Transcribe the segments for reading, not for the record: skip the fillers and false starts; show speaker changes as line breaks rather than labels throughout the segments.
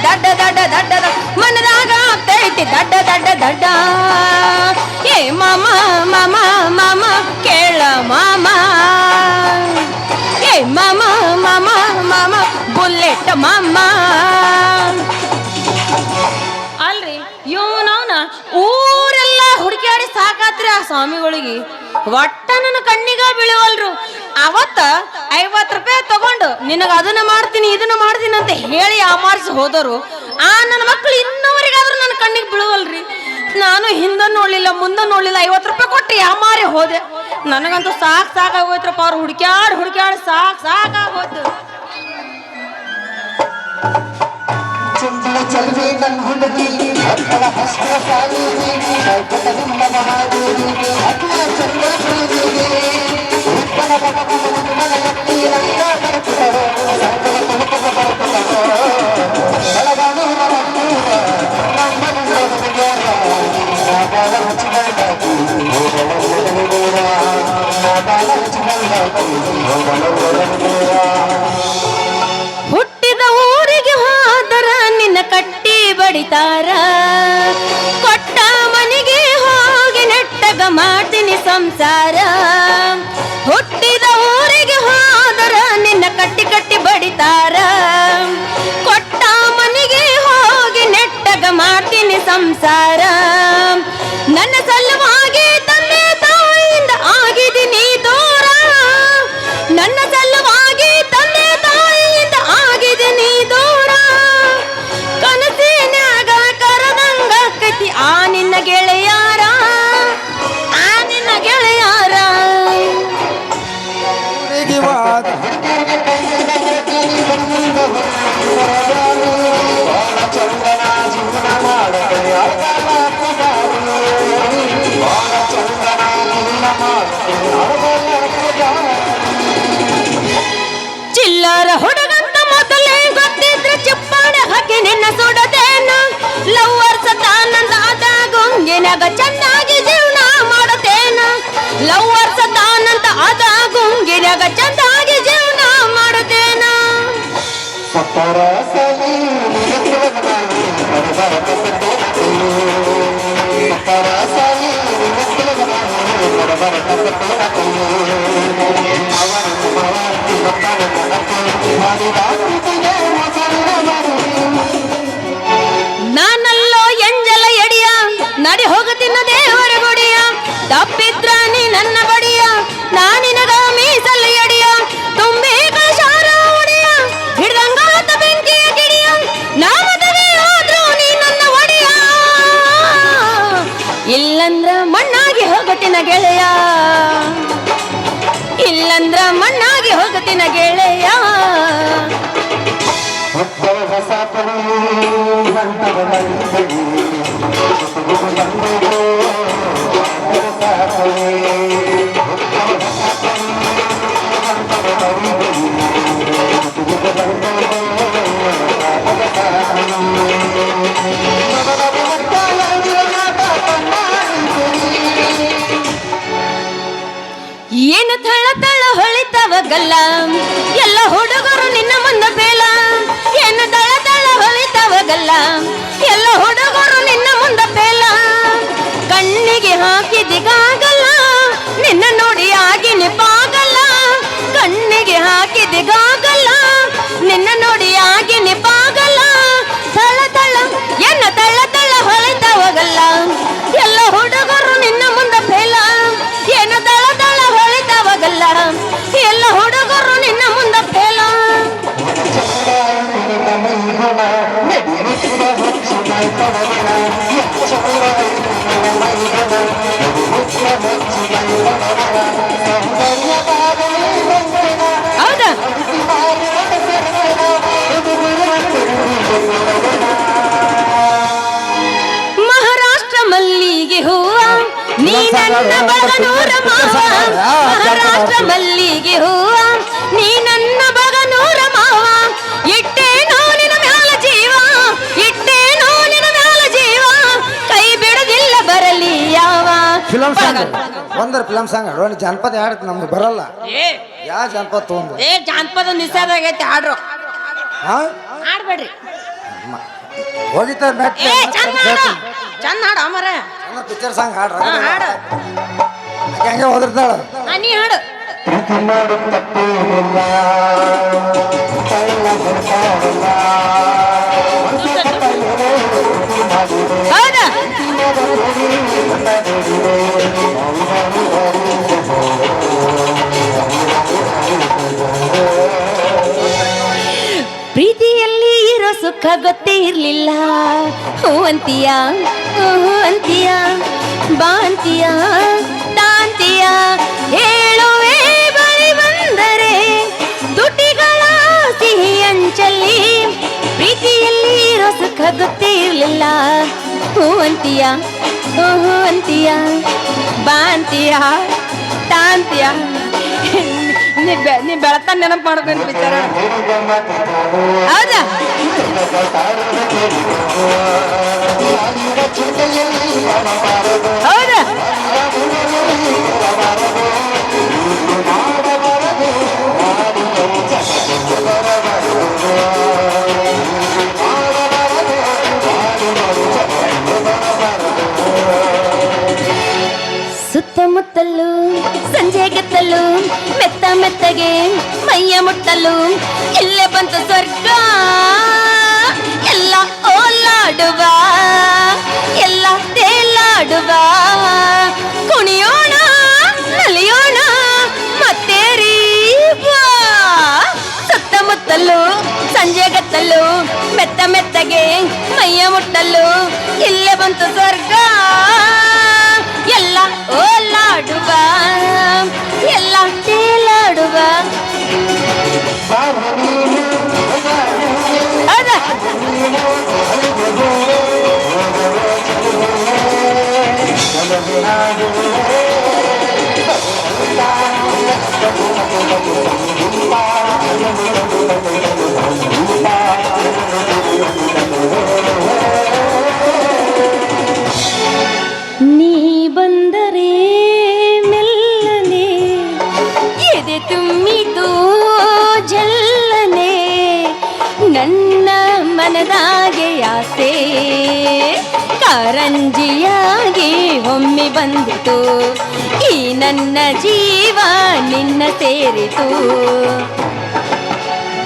ದಡ್ಡ ದಡ್ಡ ದಡ್ಡ ಮನದಾಗ ಆಗ್ತೈತಿ ದಡ್ಡ ದಡ್ಡ ದಡ್ಡ ಏ ಮಾಮ ಮಾಮ ಮಾಮ ಕೇಳ ಮಾಮ ಏ ಮಾಮ ಮಾಮ ಮಾಮ ಬುಲೆಟ್ ಮಾಮ ಅಲ್ರಿ ಇವನವನ ಊರೆಲ್ಲ ಹುಡುಕ್ಯಾಡಿ ಸಾಕಾತ್ರಿ ಆ ಸ್ವಾಮಿಗಳಿಗೆ ಒಟ್ಟ ನನ್ನ ಕಣ್ಣಿಗ ಬೀಳವಲ್ರು ಅವತ್ತ 50 ರೂಪಾಯಿ ತಗೊಂಡು ನಿನಗ ಅದನ್ನ ಮಾಡ್ತೀನಿ ಇದನ್ನ ಮಾಡ್ತೀನಿ ಅಂತ ಹೇಳಿ ಆಮಾರಿಸಿ ಹೋದರು ಆ ನನ್ನ ಮಕ್ಕಳು ಇನ್ನವರಿಗಾದ್ರೂ ನನ್ನ ಕಣ್ಣಿಗೆ ಬೀಳವಲ್ರಿ ನಾನು ಹಿಂದೆ ನೋಡ್ಲಿಲ್ಲ ಮುಂದೆ ನೋಡ್ಲಿಲ್ಲ 50 ರೂಪಾಯಿ ಕೊಟ್ಟು ಯಾಮಾರಿ ಹೋದೆ ನನಗಂತೂ ಸಾಕಾಗೋಯ್ತ್ರಪ್ಪ ಅವ್ರು ಹುಡುಕ್ಯಾಡಿ ಸಾಕಾಗೋಯ್ತು
ಚಲ್ವಿ ನನ್ನ ಹುಡುಗಿ ಅಕ್ಕಳ ಹಸ್ತ ಸಾಲಿಗೆ ಕೈಕಟದಿಂದ ಮಹಾದೇವಿ ಅಕ್ಕ ಚಂದ ಪ್ರೀತಿಗೆ ಉತ್ತಮ ಭಗವಂತನ ಗಟ್ಟಿ ರಂಗ ಬರುತ್ತರೋ ಸಂಗಡ ತುಳುಕದ ಬರುತ್ತರೋ ಬೆಳಗಾವಿ ಮರಕ್ಕೂರ ನಮ್ಮನ ಹೃದಯರ ನಾಗಾಲ ರುಚಿಗಳಾಗಿ ಹೋಗಲೂರ ನಾಗಾಲ ರುಚಿಗಳಾಗಿ ಹೋಗಲೂರ
ಹುಟ್ಟಿದ ಊರಿಗೆ ಹೋದರ ನಿನ್ನ ಕಟ್ಟಿ ಬಡಿತಾರ ಕೊಟ್ಟ ಮನೆಗೆ ಹೋಗಿ ನೆಟ್ಟಗ ಮಾಡ್ತೀನಿ ಸಂಸಾರ ಹುಟ್ಟಿದ ಊರಿಗೆ ಹೋದರ ನಿನ್ನ ಕಟ್ಟಿ ಬಡಿತಾರ ಕೊಟ್ಟ ಮನೆಗೆ ಹೋಗಿ ನೆಟ್ಟಗ ಮಾಡ್ತೀನಿ ಸಂಸಾರ ನನ್ನ ಸಲುವಾಗಿ ತಂದೆ ತಾಯಿಯಿಂದ ಆಗಿದ್ದೀನಿ ದೂರ ನನ್ನ ಸಲುವಾಗಿ ತಂದೆ ತಾಯಿಯಿಂದ ಆಗಿದ್ದೀನಿ ದೂರ ಕನಸಿನ್ಯಾಗ ಕರದಂಗ ಕತಿ ಆ ನಿನ್ನ ಗೆಳೆಯಾರ ಚಿಲ್ಲರ ಹುಡುಗಂತ ಮೊದಲೇ ಗೊತ್ತಿದ್ರೆ ಚಿಪ್ಪಾಡೆ ಹಾಕಿ ನಿನ್ನ ಸುಡದೇನ ಲವ್ವರ್ಸ ತಾನಂದ ಆದಾಗ ಗುಂಗಿನಾಗ ಚೆನ್ನಾಗಿ ಜೀವನ ಮಾಡತೇನ ಲವ್ವರ್ಸ ತಾನಂತ ಆದಾಗ ಗುಂಗಿನಾಗ ಚೆನ್ನಾಗಿ ಜೀವನ ಮಾಡತೇನ ನಾನಲ್ಲೋ ಎಂಜಲ ಎಡಿಯ ನಡಿ ಹೋಗುತ್ತಿನ ದೇವರ ಗುಡಿಯ ತಪ್ಪಿದ್ರ ನೀ ನನ್ನ ಬಡಿಯ ನಾನಿನಗ ಮೀಸಲ ಎಡಿಯ ತುಂಬಿ ಕಶಾರ ಒಡೆಯ ಹಿಡ್ದಂಗಾತ ಬೆಂಕಿಯ ಗಿಡಿಯ ನಾ ಮದುವೆ ಹೋದ್ರು ನೀ ನನ್ನ ಒಡೆಯ ಇಲ್ಲಂದ್ರ ಮಣ್ಣಾಗಿ ಹೋಗುತ್ತಿನ ಗೆಳೆಯ ಇಲ್ಲಂದ್ರ ಮಣ್ಣಾಗಿ ಹೋಗುತ್ತಿನ ಗೆಳೆಯ ಏನು ತಳ ತಳ ಹೊಳಿತವಗಲ್ಲ ಎಲ್ಲ ಹುಡುಗರು ನಿನ್ನ ಮುಂದೆ ಬೇಲ ಏನು ತಳ ತಳ ಹೊಳಿತವಗಲ್ಲ ಎಲ್ಲ ಹುಡುಗರು ನಿನ್ನ ಮುಂದೆ ಬೇಲ ಕಣ್ಣಿಗೆ ಹಾಕಿದಿಗಾಗಲ್ಲ ನಿನ್ನ ನೋಡಿ ಆಗಿನಿ ಪಾಗಲ್ಲ ಕಣ್ಣಿಗೆ ಹಾಕಿದಿಗಾಗಲ್ಲ ನಿನ್ನ ನೋಡಿ ಆಗಿನಿ ಪಾಗಲ್ಲ ತಳ ತಳ ಎನ್ನ ತಳ ತಳ ಹೊಳಿತವಗಲ್ಲ ಎಲ್ಲ ಹುಡುಗರು ನಿನ್ನ ಮುಂದೆ ಬೇಲ ಏನು ತಳ ತಳ ಹೊಳಿತವಗಲ್ಲ ಎಲ್ಲ ಹುಡುಗರು ನಿನ್ನ ಮುಂದೆ ಬೇಲ ಹೌದಾ ಮಹಾರಾಷ್ಟ್ರ ಮಲ್ಲಿಗೆ ಹೂವ ನೀ ನನ್ನ ಬಗನೂರ ಮಾವ ಮಹಾರಾಷ್ಟ್ರ ಮಲ್ಲಿಗೆ ಹೂವ ನೀ ನನ್ನ ಬಗನೂರ ಮಾವ ಇಟ್ಟೇನೋ ನಿನ್ನ ಮ್ಯಾಲ ಜೀವ ಇಟ್ಟೇನೋ ನಿನ್ನ ಮ್ಯಾಲ ಜೀವ ಕೈ ಬಿಡದಿಲ್ಲ ಬರಲಿ ಯಾವ
ಫಿಲಂ ಸಾಂಗ್ ಒಂದರ ಫಿಲಂ ಸಾಂಗ್ ಒಂದು ಜಾನಪದ ಹಾಡ್ ನಮ್ಗೆ ಬರಲ್ಲ ಯಾವ ಜಾನಪದ ತಗೊಂಡು
ಜಾನಪದ ನಿಷೇಧ ಆಗೈತೆ ಹಾಡ್ರು
ಹಾ
ಹಾಡ್ಬೇಡ್ರಿ
ಹೋಗಿತ್ತ ಮೆಟ್
ಏ ಚಂದ ಹಾಡು ಚಂದ ಹಾಡು ಅಮರ
ಪಿಕ್ಚರ್ ಸಾಂಗ್ ಹಾಡ್ರ
ಹಾ ಹಾಡು
ಹಂಗೆ ಹೋದಿರ್ತಾಳ
ನೀ ಹಾಡು
ಪ್ರೀತಿ ಮಾಡು ತಪ್ಪೇನಿಲ್ಲ ಕಳ್ಳ ಬರ್ತಾರಲ್ಲ
ಹೌದಾ ಪ್ರೀತಿಯಲ್ಲಿ ಇರೋ ಸುಖ ಗೊತ್ತೇ ಇರ್ಲಿಲ್ಲ ಹೂ ಅಂತೀಯ ಹೂ ಅಂತೀಯ ಬಾ ಅಂತೀಯ ತಾಂತೀಯ ಹೇಳುವೆ ಬಳಿ ಬಂದರೆ ತುಟಿಗಳ ಸಿಹಿ ಅಂಚಲ್ಲಿ ಪ್ರೀತಿಯಲ್ಲಿ ಇರೋ ಸುಖ ಗೊತ್ತೇ ಇರ್ಲಿಲ್ಲ ಹೂ ಅಂತೀಯ ಹೂ ಅಂತೀಯ ಬಾ ಅಂತೀಯ ತಾಂತೀಯ ನೀ ಬೆಳತ ನೆನಪು ಮಾಡ್ಕೊಂಡು ವಿಚಾರ ಹೌದಾ ಹೌದಾ ಸುತ್ತಮುತ್ತಲು ಸಂಜೆಗೆತ್ತಲು ಮೆತ್ತ ಮೆತ್ತಗೆ ಮೈಯ ಮುಟ್ಟಲು ಇಲ್ಲೇ ಬಂತು ಸ್ವರ್ಗ ಎಲ್ಲ ಓಲಾಡುವ ಎಲ್ಲ ತೇಲಾಡುವ ಕುಣಿಯೋಣ ನಲಿಯೋಣ ಮತ್ತೇರಿ ಬಾ ಸುತ್ತಮುತ್ತಲು ಸಂಜೆಗೆತ್ತಲು ಮೆತ್ತ ಮೆತ್ತಗೆ ಮೈಯ ಮುಟ್ಟಲು ಇಲ್ಲೇ ಬಂತು ಸ್ವರ್ಗ ಎಲ್ಲ ಓಲಾಡುವ ಎಲ್ಲ ತೇಲಾಡುವ ಹೌದಾ ನೀ ಬಂದರೆ ಮೆಲ್ಲನೆ ಎದೆ ತುಂಬಿತು ಜಲ್ಲನೆ ನನ್ನ ಮನದಾಗೆ ಆಸೆ ಕಾರಂಜಿಯಾಗಿ ಒಮ್ಮೆ ಬಂದಿತು ಈ ನನ್ನ ಜೀವ ನಿನ್ನ ಸೇರಿತು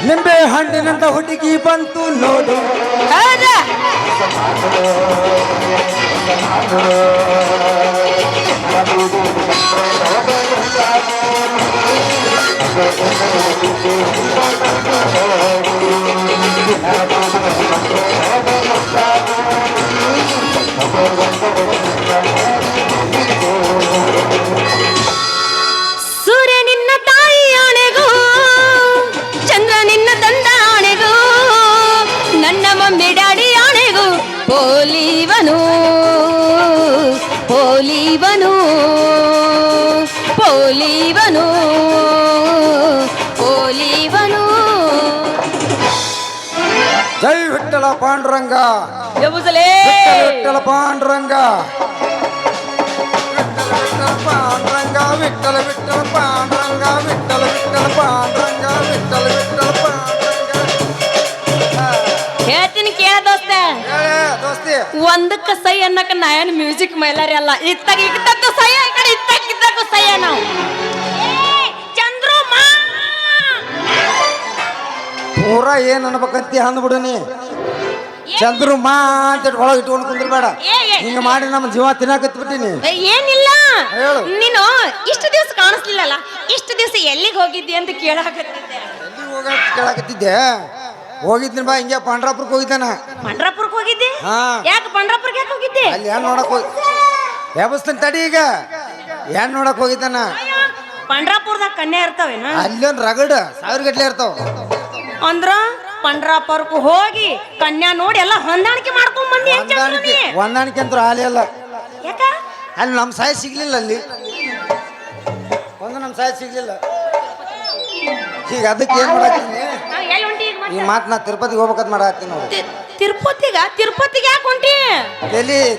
ನಿಂಬೆ ಹಣ್ಣಿನಂತ ಹುಡುಗಿ ಬಂತು ನೋಡು
ಹೌದಾ ಸೂರ್ಯ ನಿನ್ನ ತಾಯಿ ಆಣೆಗೂ ಚಂದ್ರ ನಿನ್ನ ತಂದ ಆಣೆಗೂ ನನ್ನ ಮಮ್ಮಿ ಡ್ಯಾಡಿ ಆಣೆಗೂ ಪೋಲಿವನು ಪೋಲಿವನು ಪೋಲಿವನು ಪೋಲಿವನು
ಜೈ ವಿಠ್ಠಲ ಪಾಂಡುರಂಗ
ಯಬುಸಲೇ
ವಿಠ್ಠಲ ಪಾಂಡುರಂಗ ಪಾಂಡುರಂಗ ವಿಠ್ಠಲ ವಿಠ್ಠಲ ಪಾಂಡುರಂಗ ವಿಠ್ಠಲ ವಿಠ್ಠಲ ಪಾಂಡುರಂಗ ವಿಠ್ಠಲ ವಿಠ್ಠಲ ಪಾಂಡುರಂಗ
ಹೇಳ್ತೀನಿ ಕೇಳ ದೋಸ್ತ
ಹೇಳೇ ದೋಸ್ತಿ
ಒಂದಕ್ಕೆ ಸೈ ಅನ್ನಕ ನಾಯನ್ ಮ್ಯೂಸಿಕ್ ಮೈಲಾರಿ ಅಲ್ಲ ಇತ್ತಾಗ ಇದ್ದದ್ದು ಸೈ ಈ ಕಡೆ ಇದ್ದಾಗಿದ್ದಕ್ಕೂ ಸೈ ನಾವು ಚಂದ್ರಮ್ಮ
ಪೂರಾ ಏನ್ ಅನ್ಬೇಕಂತಿ ಅಂದ್ಬಿಡು ನೀ ಚಂದ್ರು ಮಾ ಅಂತ ಒಳಗೆ ಇಟ್ಕೊಂಡು ಕುಂದ್ರಬೇಡ ಹಿಂಗ ಮಾಡಿ ನಮ್ಮ ಜೀವ ತಿನ್ನಾಕತ್ಬಿಟ್ಟಿನಿ
ಏನಿಲ್ಲ
ಹೇಳು.
ನೀನು ಇಷ್ಟು ದಿವಸ ಕಾಣಿಸ್ಲಿಲ್ಲಲ್ಲ ಇಷ್ಟು ದಿವಸ ಎಲ್ಲಿಗೆ ಹೋಗಿದ್ದಿ ಅಂತ ಕೇಳಾಕತ್ತಿದ್ದೆ
ಎಲ್ಲಿ ಹೋಗ ಕೇಳಾಕತ್ತಿದ್ದೆ ಹೋಗಿದ್ದೀನಿ ಬಾ ಹಿಂಗೆ ಪಾಂಡ್ರಾಪುರಕ್ಕೆ ಹೋಗಿದ್ದಾನ
ಪಂಡ್ರಾಪುರಕ್ಕೆ ಹೋಗಿದ್ದೆ
ಹಾ
ಯಾಕೆ ಪಂಡ್ರಾಪುರಕ್ಕೆ ಯಾಕೆ ಹೋಗಿದ್ದೆ
ಅಲ್ಲಿ ಏನ್ ನೋಡಕ್ ಹೋಗಿ ವ್ಯವಸ್ಥೆ ತಡಿ ಈಗ ಏನ್ ನೋಡಕ್ ಹೋಗಿದ್ದಾನ
ಪಂಡ್ರಾಪುರದಾಗ ಕನ್ಯಾ ಇರ್ತಾವೇನ
ಅಲ್ಲೊಂದ್ ರಗಡ್ ಸಾವಿರ ಗಟ್ಲೆ ಇರ್ತಾವ
ಅಂದ್ರ ಪಂಡ್ರಾಪುರಕ್ಕೆ ಹೋಗಿ ಕನ್ಯಾ ನೋಡಿ ಎಲ್ಲ ಹೊಂದಾಣಿಕೆ ಮಾಡ್ಕೊಂಡ್ ಬಂದಿ ಅಂತ
ಹೊಂದಾಣಿಕೆ ಹೊಂದಾಣಿಕೆ ಅಂತ ಹಾಲಿ ಅಲ್ಲ
ಯಾಕ
ಅಲ್ಲಿ ನಮ್ಮ ಸಾಯಿ ಸಿಗ್ಲಿಲ್ಲ ಅಲ್ಲಿ ಒಂದು ನಮ್ಮ ಸಾಯಿ ಸಿಗ್ಲಿಲ್ಲ ಈಗ ಅದಕ್ಕೆ ಏನ್ ಮಾಡಾಕ್ತೀನಿ
ಎಲ್ಲಿ ಹೊಂಟಿ ಈಗ
ಈ ಮಾತು ನಾ ತಿರುಪತಿಗೆ ಹೋಗ್ಬೇಕಂತ ಮಾಡಾಕ್ತೀನಿ ನೋಡಿ
ತಿರುಪತಿಗೆ ಯಾಕೆ ಹೊಂಟಿ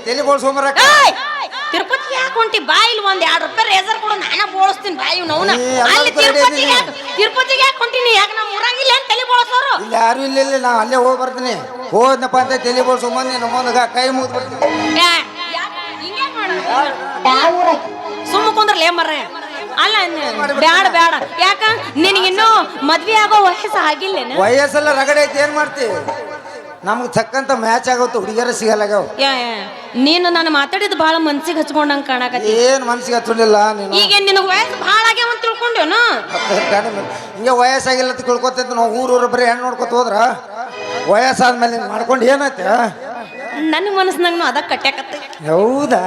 ತಲೆ ಬೋಳ್ಸ್ಕೊಂಬರಕ
ಏಯ್! ತಿರುಪತಿಗೆ ಯಾಕೆ ಹೊಂಟಿ ಬಾಯಿಲ್ ಒಂದ್ ₹2 ರೇಸರ್ ಕೊಡು ನಾನ ಬೋಳಿಸ್ತೀನಿ ಬಾಯಿ ನೋವ್ನ
ಏ, ಎಲ್ಲ
ಅಲ್ಲಿ
ಕಡೆ
ತಿರುಪತಿಗೆ
ಇದೀನಿ.
ಯಾಕೆ ಹೊಂಟಿನಿ ಯಾಕೆ ನಮ್ಮ ಊರಾಗಿಲ್ಲ ಏನ್ ತಲೆ ಬೋಳಸೋರು
ಇಲ್ಲ ಯಾರು ಇಲ್ಲ ನಾ ಅಲ್ಲೇ ಹೋಗಿ ಬರ್ತೀನಿ ಹೋದ್ನಪ್ಪ ಅಂತ ತಲೆ ಬೋಳ್ಸು ಮಂದಿ ನಮ್ಮ ಮುಂದಾಗ ಕೈ ಮುಗಿದು ಬರ್ತೀನಿ
ಸುಮ್ಮ ಕುಂದ್ರಲೇ ಮರ್ರೆ ಅಲ್ಲ ಬ್ಯಾಡ ಬ್ಯಾಡ ಯಾಕ ನಿನಗಿನ್ನೂ ಮದ್ವೆ ಆಗೋ ವಯಸ್ಸು ಆಗಿಲ್ಲೇನ
ವಯಸ್ಸೆಲ್ಲ ರಗಡೆ ಐತಿ ಏನ್ ಮಾಡ್ತಿ ನಮ್ಗೆ ಚಕ್ಕಂತ ಮ್ಯಾಚ್ ಆಗೋತ್ತು ಹುಡುಗಿಯರ ಸಿಗಲ್ಲಾಗವ್
ನೀನು ನಾನು ಮಾತಾಡಿದ್ ಬಹಳ ಮನ್ಸಿಗೆ ಹಚ್ಕೊಂಡಂಗ ಕಾಣಕತ್ತಿ
ಏನ್ ಮನ್ಸಿಗೆ ಹಚ್ಚಲಿಲ್ಲ ನೀನು
ಈಗ ನಿನಗ ವಯಸ್ಸು ಭಾಳ ಆಗ್ಯಾವ ಅಂತ ತಿಳ್ಕೊಂಡೇನು
ಹಿಂಗೆ ವಯಸ್ಸಾಗಿಲ್ಲ ಅಂತ ತಿಳ್ಕೊತೈತಿ ನಾವು ಊರೂರು ಬರೀ ಹೆಣ್ಣು ನೋಡ್ಕೊತ ಹೋದ್ರ ವಯಸ್ಸಾದ್ಮೇಲೆ ಹಿಂಗೆ ಮಾಡ್ಕೊಂಡು ಏನೈತೆ
ನನ್ನ ಮನಸ್ಸಿನಾಗ ಅದ ಕಟ್ಯಾಕತ್ತ
ಹೌದಾ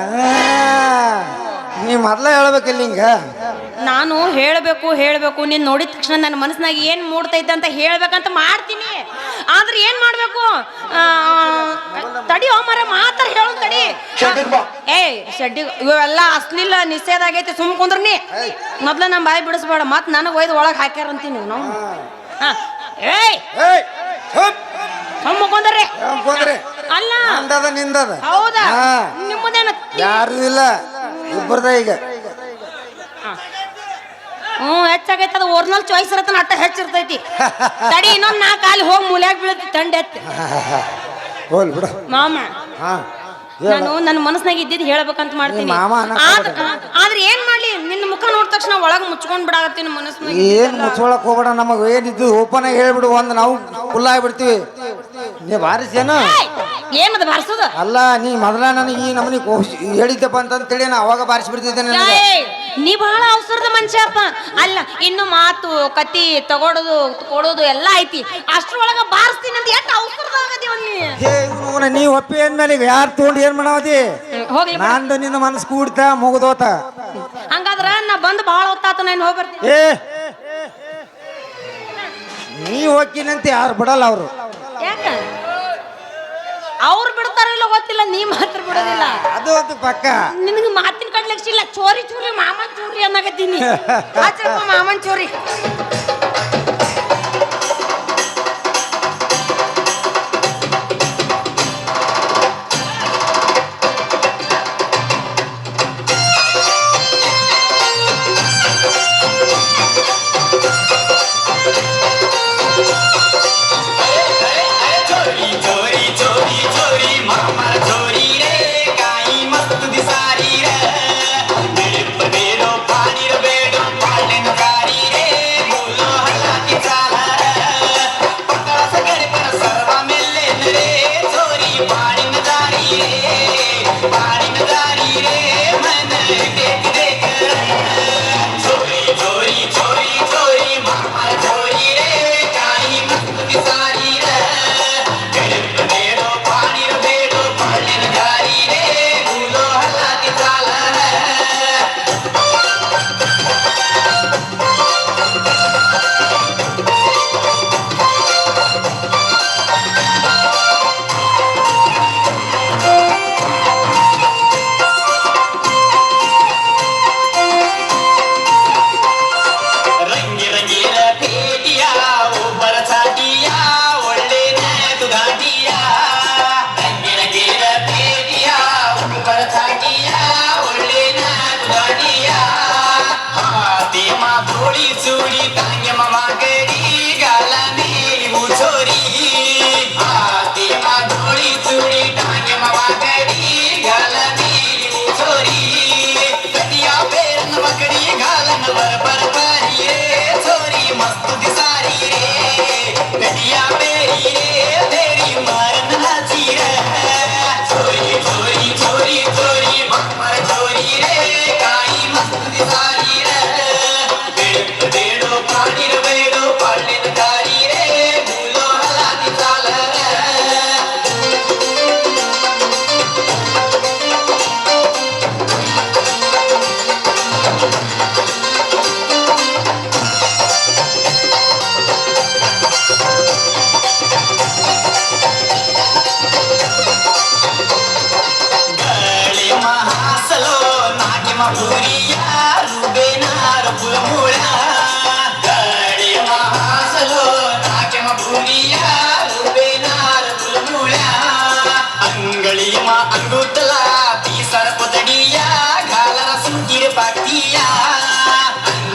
ನೀ ಮೊದ್ಲ ಹೇಳ್ಬೇಕಿಲ್ಲ ಹಿಂಗ
ನಾನು ಹೇಳಬೇಕು ನೀನ್ ನೋಡಿದ ತಕ್ಷಣ ನನ್ನ ಮನಸ್ಸಿನಾಗ ಏನ್ ಮೂಡ್ತೈತೆ ಅಂತ ಹೇಳ್ಬೇಕಂತ ಮಾಡ್ತೀನಿ ಆದ್ರೆ ಏನ್ ಮಾಡ್ಬೇಕು ತಡಿ ಮರ ಮಾತಾಡ ಹೇಳು ತಡಿ ಶೆಡ್ಡಿ ಇವೆಲ್ಲ ಅಸ್ಲಿಲ್ಲ ನಿಷೇಧ ಆಗೈತಿ ಸುಮ್ ಕುಂದ್ರನಿ ಮೊದ್ಲ ನಮ್ಮ ಬಾಯಿ ಬಿಡಿಸ್ಬೇಡ ಮತ್ ನನಗೆ ಒಯ್ದು ಒಳಗೆ ಹಾಕ್ಯಾರಂತೀನಿ ನಾವು ಸುಮ್ಮ ಕುಂದ್ರಿ ಅಲ್ಲ
ನಿಂದದ
ಹೌದಾ ನಿಮ್ಮದೇನ
ಯಾರು ಇಲ್ಲ ಇಬ್ಬರದ ಈಗ
ಹೆಚ್ಚಾಗೈತೆ ಅದು ಒರಿಜಿನಲ್ ಚಾಯ್ಸ್ ಇರತ್ತ ಅಟ್ಟ ಹೆಚ್ಚಿರ್ತೈತಿ ತಡಿ ಇನ್ನೊಂದು ನಾ ಕಾಲಿ ಹೋಗಿ ಮೂಲ್ಯಾಗ ಬೀಳತಿ ತಂಡ ಎತ್ತಿ
ಹೋಲ್ ಬಿಡು
ಮಾಮ ನಾನು ನನ್ನ ಮನಸ್ನಾಗ ಇದ್ದಿದ್ದು ಹೇಳ್ಬೇಕಂತ ಮಾಡ್ತೀನಿ ಆದ್ರೆ ಏನ್ ಮಾಡ್ಲಿ ನಿನ್ನ ಮುಖ ನೋಡಿದ ತಕ್ಷಣ ಒಳಗೆ ಮುಚ್ಕೊಂಡ್ ಬಿಡಾಕತ್ತೀನಿ ಮನಸ್ನಾಗ
ಏನ್ ಮುಚ್ಕೊಳಕ್ ಹೋಗ್ಬೇಡ ನಮಗ ಏನಿದ್ದು ಓಪನ್ ಆಗಿ ಹೇಳ್ಬಿಡು ಒಂದ್ ನಾವು ಫುಲ್ ಆಗಿಬಿಡ್ತೀವಿ ನೀ ಬಾರಿಸೇನು
ಏನದ ಬಾರಿಸೋದ
ಅಲ್ಲ ನೀ ಮೊದಲ ನನಗೆ ಈ ನಮನಿ ಹೇಳಿದ್ದಪ್ಪ ಅಂತೇಳಿ ನಾ ಅವಾಗ ಬಾರಿಸಿ ಬಿಡ್ತಿದ್ದೇನೆ
ನೀ ಬಹಳ ಅವಸರದ ಮನುಷ್ಯಪ್ಪ ಅಲ್ಲ ಇನ್ನು ಮಾತು ಕತಿ ತಗೊಳೋದು ಕೊಡೋದು ಎಲ್ಲ ಐತಿ ಅಷ್ಟ್ರೊಳಗ ಬಾರಿಸ್ತೀನಿ ಅಂತ ಎಷ್ಟು ಅವಸರದಾಗದಿ
ನೀ ಒಪ್ಪಿ ಅಂದ್ಮೇಲೆ ಈಗ ಯಾರು ತಗೊಂಡು ಏನ್ ಮಾಡಾವತಿ
ಹೋಗ್ಲಿ
ನಂದು ನಿನ್ನ ಮನಸ್ಸು ಕೂಡ್ತಾ ಮುಗಿದೋತ
ಹಂಗಾದ್ರ ನಾ ಬಂದು ಬಹಳ ಹೊತ್ತಾತ ನಾನು ಹೋಗಿ ಬರ್ತೀನಿ
ನೀ ಹೋಗ್ತೀನಂತ ಯಾರು ಬಿಡಲ್ಲ ಅವರು
ಯಾಕ ಅವ್ರು ಬಿಡ್ತಾರಿಲ್ಲ ಗೊತ್ತಿಲ್ಲ ನೀ ಮಾತ್ರ ಬಿಡೋದಿಲ್ಲ
ಅದು ಒಂದು ಪಕ್ಕ
ನಿನಗೆ ಮಾತಿನ ಕಡ್ಲಕ್ಷ ಇಲ್ಲ ಚೋರಿ ಚೋರಿ ಮಾಮನ್ ಚೋರಿ ಅನ್ನಕತ್ತೀನಿ ಮಾಮನ್ ಚೋರಿ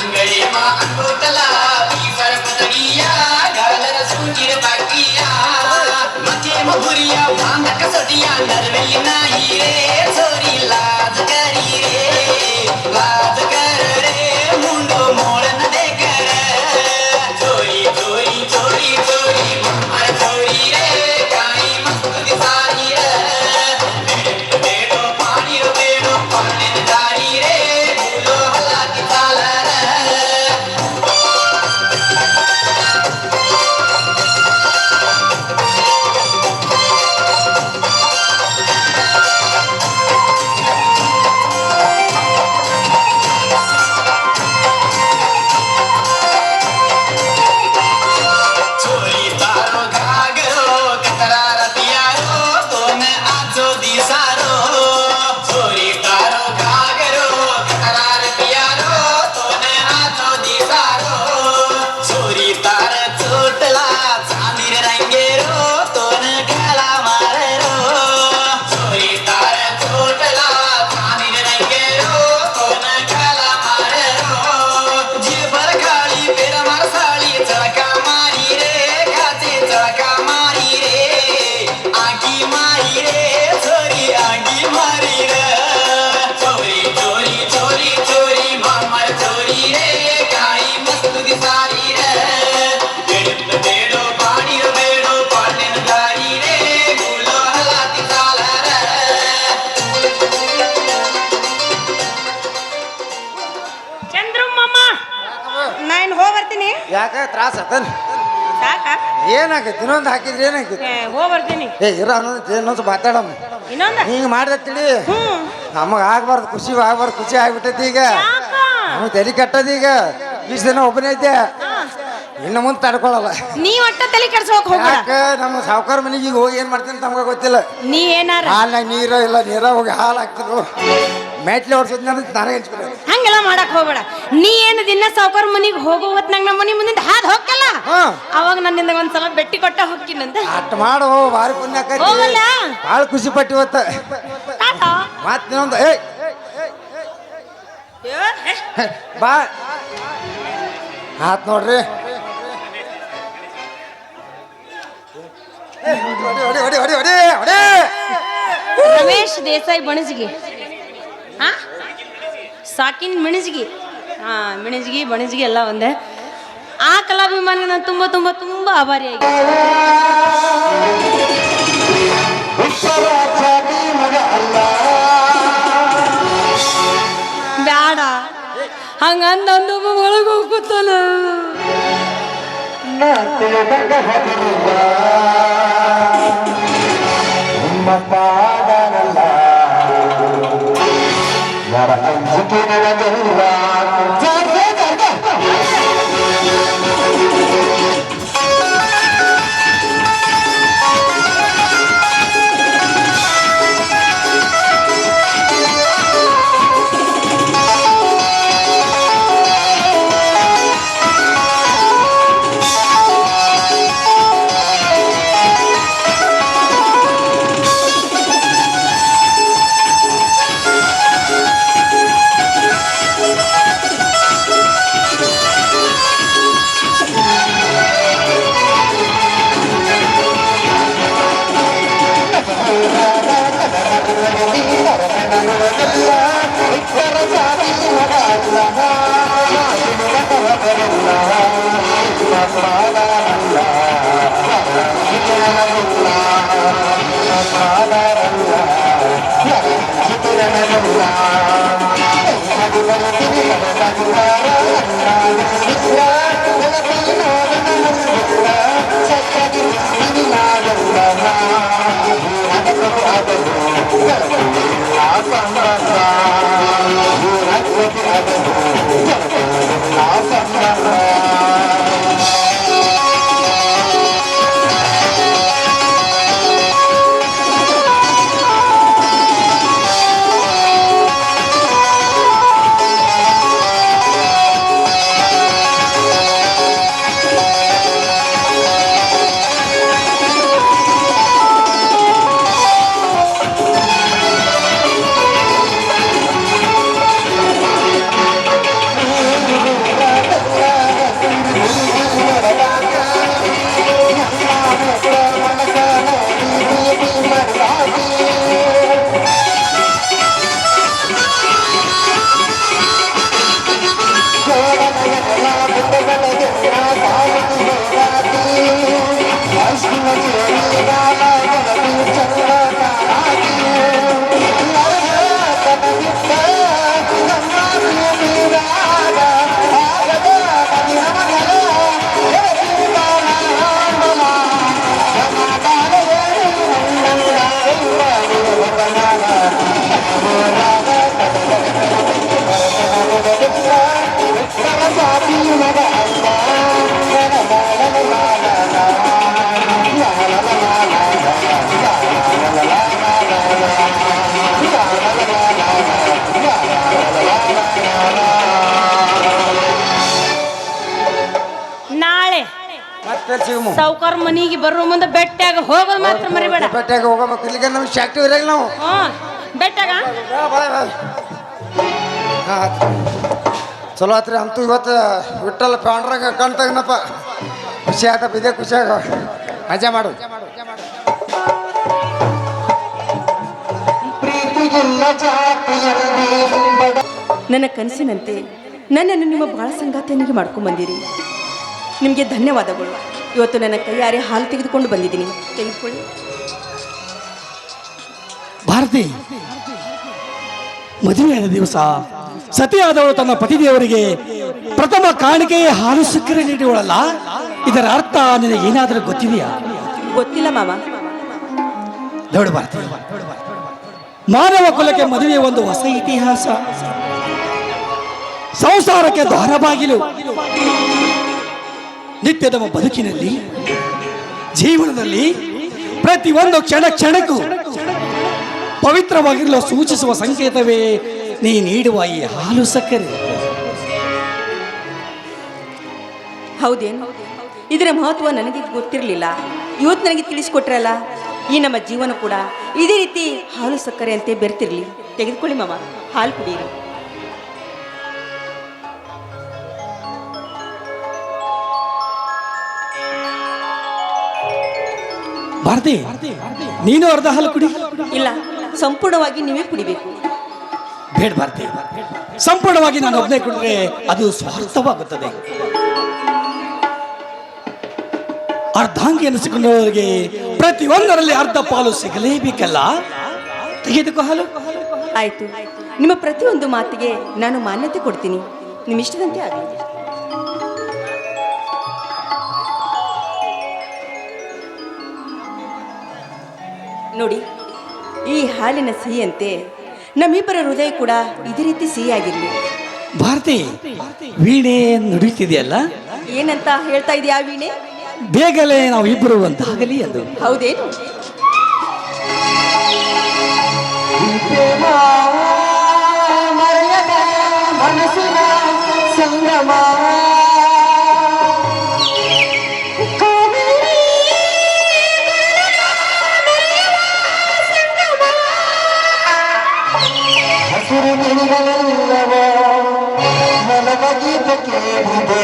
अंगळी मा अंगोतला ती सरपतडिया घालर सुंदर बाकी
ತ್ರಾಸ ಆತನ್
ಸಾಕಾ
ಏನಾಗೈತಿ ಇನ್ನೊಂದು ಹಾಕಿದ್ರೆ ಏನಾಗೈತಿ
ಹೋಗ್ ಬರ್ತೀನಿ
ಇರ ಇನ್ನೊಂದು ಮಾತಾಡಮ್ಮ
ಇನ್ನೊಂದ
ಹಿಂಗೆ ಮಾಡ್ದತ್ತಿಡಿ ನಮಗೆ ಆಗ್ಬಾರ್ದು ಖುಷಿ ಆಗ್ಬಿಟ್ಟೈತಿ ಈಗ ನಮಗೆ ತಲೆ ಕಟ್ಟದ ಈಗ ಇಷ್ಟು ದಿನ ಒಬ್ಬನೇ ಇದ್ದೆ ಇನ್ನು ಮುಂದೆ ತಡ್ಕೊಳಲ್ಲ
ನೀ ಒಟ್ಟ ತಲೆ ಕೆಡ್ಸೋಕ್ ಹೋಗ್ಬೇಡ
ಯಾಕೆ ನಮ್ಮ ಸಾವುಕಾರ ಮನೆಗೆ ಈಗ ಹೋಗಿ ಏನು ಮಾಡ್ತೀನಿ ನಮ್ಗೆ ಗೊತ್ತಿಲ್ಲ
ನೀ ಏನಾರ
ಹಾಲ್ನಾಗ ನೀರ ಹೋಗಿ ಹಾಲು ಹಾಕ್ತಿದ್ರು ಮೆಟ್ಲೆ ಹೊಡ್ಸೋದ್ ನಾನೇ ಹಂಚ್ಬಿಡ
ಹಂಗೆಲ್ಲ ಮಾಡಕ್ ಹೋಗ್ಬೇಡ ನೀ ಏನು ದಿನ ಸಾವುಕಾರ ಮನಿಗೆ ಹೋಗೋ ಹೊತ್ನಾಗ ನಮ್ಮ ಮನಿ ಮುಂದಿಂದ ಹಾದ್ ಹೋಗ್ಕಲ್ಲ ಅವಾಗ ನನ್ನಿಂದ ಒಂದ್ಸಲ ಬೆಟ್ಟಿ ಕೊಟ್ಟ ಹೋಗ್ತೀನಂತ
ಅಟ್ ಮಾಡು ಭಾರಿ ಪುಣ್ಯ ಆಕೈತಿ
ಹೋಗಲ್ಲ
ಭಾಳ ಖುಷಿ ಪಟ್ಟಿ ಇವತ್ತ
ಟಾಟಾ
ಮತ್ತಿನ್ನೊಂದು ಬಾ ಆತ್ ನೋಡ್ರಿ ಹೊಡಿ
ರಮೇಶ್ ದೇಸಾಯಿ ಬಣಜಿಗಿ ಹಾ ಸಾಕಿನ್ ಮಿಣಜಿಗಿ ಹಾ ಮಿಣಜಿಗಿ ಬಣಜಿಗಿ ಎಲ್ಲ ಒಂದೇ ಆ ಕಲಾಭಿಮಾನಿಗೆ ನಾನು ತುಂಬಾ ತುಂಬಾ ತುಂಬಾ ಆಭಾರಿಯಾಗಿ ಬ್ಯಾಡ ಹಂಗಂದು ಒಳಗೆ ಹೋಗ್ತಾನ ಸಾವುಕಾರ ಮನಿಗೆ ಬರೋ ಮುಂದೆ ಬೆಟ್ಟಾಗ ಹೋಗೋದು ಮಾತ್ರ ಮರಿಬೇಡ
ಬೆಟ್ಟಾಗ ಹೋಗಬೇಕು ಇಲ್ಲಿಗೆ ನಮ್ಗೆ ಶಾಕ್ಟಿವ್ ಇರಲ್ಲ ನಾವು
ಬೆಟ್ಟಾಗ
ಚಲೋ ಆತ್ರಿ ಅಂತೂ ಇವತ್ತು ವಿಠಲ್ ಪಾಂಡ್ರಂಗ ಕಾಣ್ತಾಗನಪ್ಪ ಖುಷಿ ಆತಪ್ಪ ಇದೇ ಖುಷಿಯಾಗ ಮಜಾ ಮಾಡು
ನನ್ನ ಕನಸಿನಂತೆ ನನ್ನನ್ನು ನಿಮ್ಮ ಬಾಳ ಸಂಗಾತಿಯನಿಗೆ ಮಾಡ್ಕೊಂಡ್ಬಂದಿರಿ ನಿಮಗೆ ಧನ್ಯವಾದಗಳು ಇವತ್ತು ನನ್ನ ಕೈಯಾರೆ ಹಾಲು ತೆಗೆದುಕೊಂಡು ಬಂದಿದ್ದೀನಿ ತೆಗೆದುಕೊಳ್ಳಿ
ಭಾರತಿ ಮದುವೆಯಾದ ದಿವಸ ಸತಿಯಾದವಳು ತನ್ನ ಪತಿದೇವರಿಗೆ ಪ್ರಥಮ ಕಾಣಿಕೆಯ ಹಾಲು ಸಕ್ಕರೆ ನೀಡುವಳಲ್ಲ ಇದರ ಅರ್ಥ ನಿನಗೆ ಏನಾದರೂ ಗೊತ್ತಿದೆಯಾ?
ಗೊತ್ತಿಲ್ಲ ಮಾವ.
ನೋಡು ಭಾರತಿ, ಮಾನವ ಕುಲಕ್ಕೆ ಮದುವೆ ಒಂದು ಹೊಸ ಇತಿಹಾಸ, ಸಂಸಾರಕ್ಕೆ ದ್ವಾರಬಾಗಿಲು. ನಿತ್ಯ ನಮ್ಮ ಬದುಕಿನಲ್ಲಿ, ಜೀವನದಲ್ಲಿ ಪ್ರತಿಯೊಂದು ಕ್ಷಣಕ್ಕೂ ಪವಿತ್ರವಾಗಿರಲು ಸೂಚಿಸುವ ಸಂಕೇತವೇ ನೀ ನೀಡುವ ಈ ಹಾಲು ಸಕ್ಕರೆ.
ಹೌದೇನು? ಇದರ ಮಹತ್ವ ನನಗೆ ಗೊತ್ತಿರಲಿಲ್ಲ. ಇವತ್ತು ನನಗೆ ತಿಳಿಸ್ಕೊಟ್ರಲ್ಲ. ಈ ನಮ್ಮ ಜೀವನ ಕೂಡ ಇದೇ ರೀತಿ ಹಾಲು ಸಕ್ಕರೆ ಅಂತೆ ಬೆರ್ತಿರ್ಲಿ. ತೆಗೆದುಕೊಳ್ಳಿ ಮಾವ, ಹಾಲು ಕುಡಿಯಿರಿ.
ಭಾರತಿ, ನೀನು ಅರ್ಧ ಹಾಲು ಕುಡಿ.
ಇಲ್ಲ, ಸಂಪೂರ್ಣವಾಗಿ ನೀವೇ ಕುಡಿಬೇಕು.
ಬೇಡ ಭಾರತಿ, ಸಂಪೂರ್ಣವಾಗಿ ನಾನು ಒಬ್ಬನೇ ಕುಡಿದ್ರೆ ಅದು ಸ್ವಾರ್ಥವಾಗುತ್ತದೆ. ಅರ್ಧಾಂಗಿ ಎನಿಸಿಕೊಂಡವರಿಗೆ ಪ್ರತಿಯೊಂದರಲ್ಲಿ ಅರ್ಧ ಪಾಲು ಸಿಗಲೇಬೇಕಲ್ಲ. ತೆಗೆದುಕೋ ಹಾಲು.
ಆಯ್ತು, ನಿಮ್ಮ ಪ್ರತಿಯೊಂದು ಮಾತಿಗೆ ನಾನು ಮಾನ್ಯತೆ ಕೊಡ್ತೀನಿ. ನಿಮ್ಮ ಇಷ್ಟದಂತೆ ಆಗಲಿ. ನೋಡಿ, ಈ ಹಾಲಿನ ಸಿಹಿಯಂತೆ ನಮ್ಮಿಬ್ಬರ ಹೃದಯ ಕೂಡ ಇದೇ ರೀತಿ ಸಿಹಿಯಾಗಿರ್ಲಿ.
ಭಾರತಿ, ವೀಣೆ ನುಡಿತಿದೆಯಲ್ಲ,
ಏನಂತ ಹೇಳ್ತಾ ಇದೆಯಾ ವೀಣೆ?
ಬೇಗಲೇ ನಾವು ಇಬ್ಬರು ಒಂದಾಗಲಿ ಎಂದು.
ಹೌದೇನು?
ಮರೆಯದ ಮನಸ್ಸಿನ ಸಂಗಮ ಹಸಿರು ಗಿಳಿಗಳೆಲ್ಲವ ನನಗ ಗೀತ ಕೇಳಿದೆ.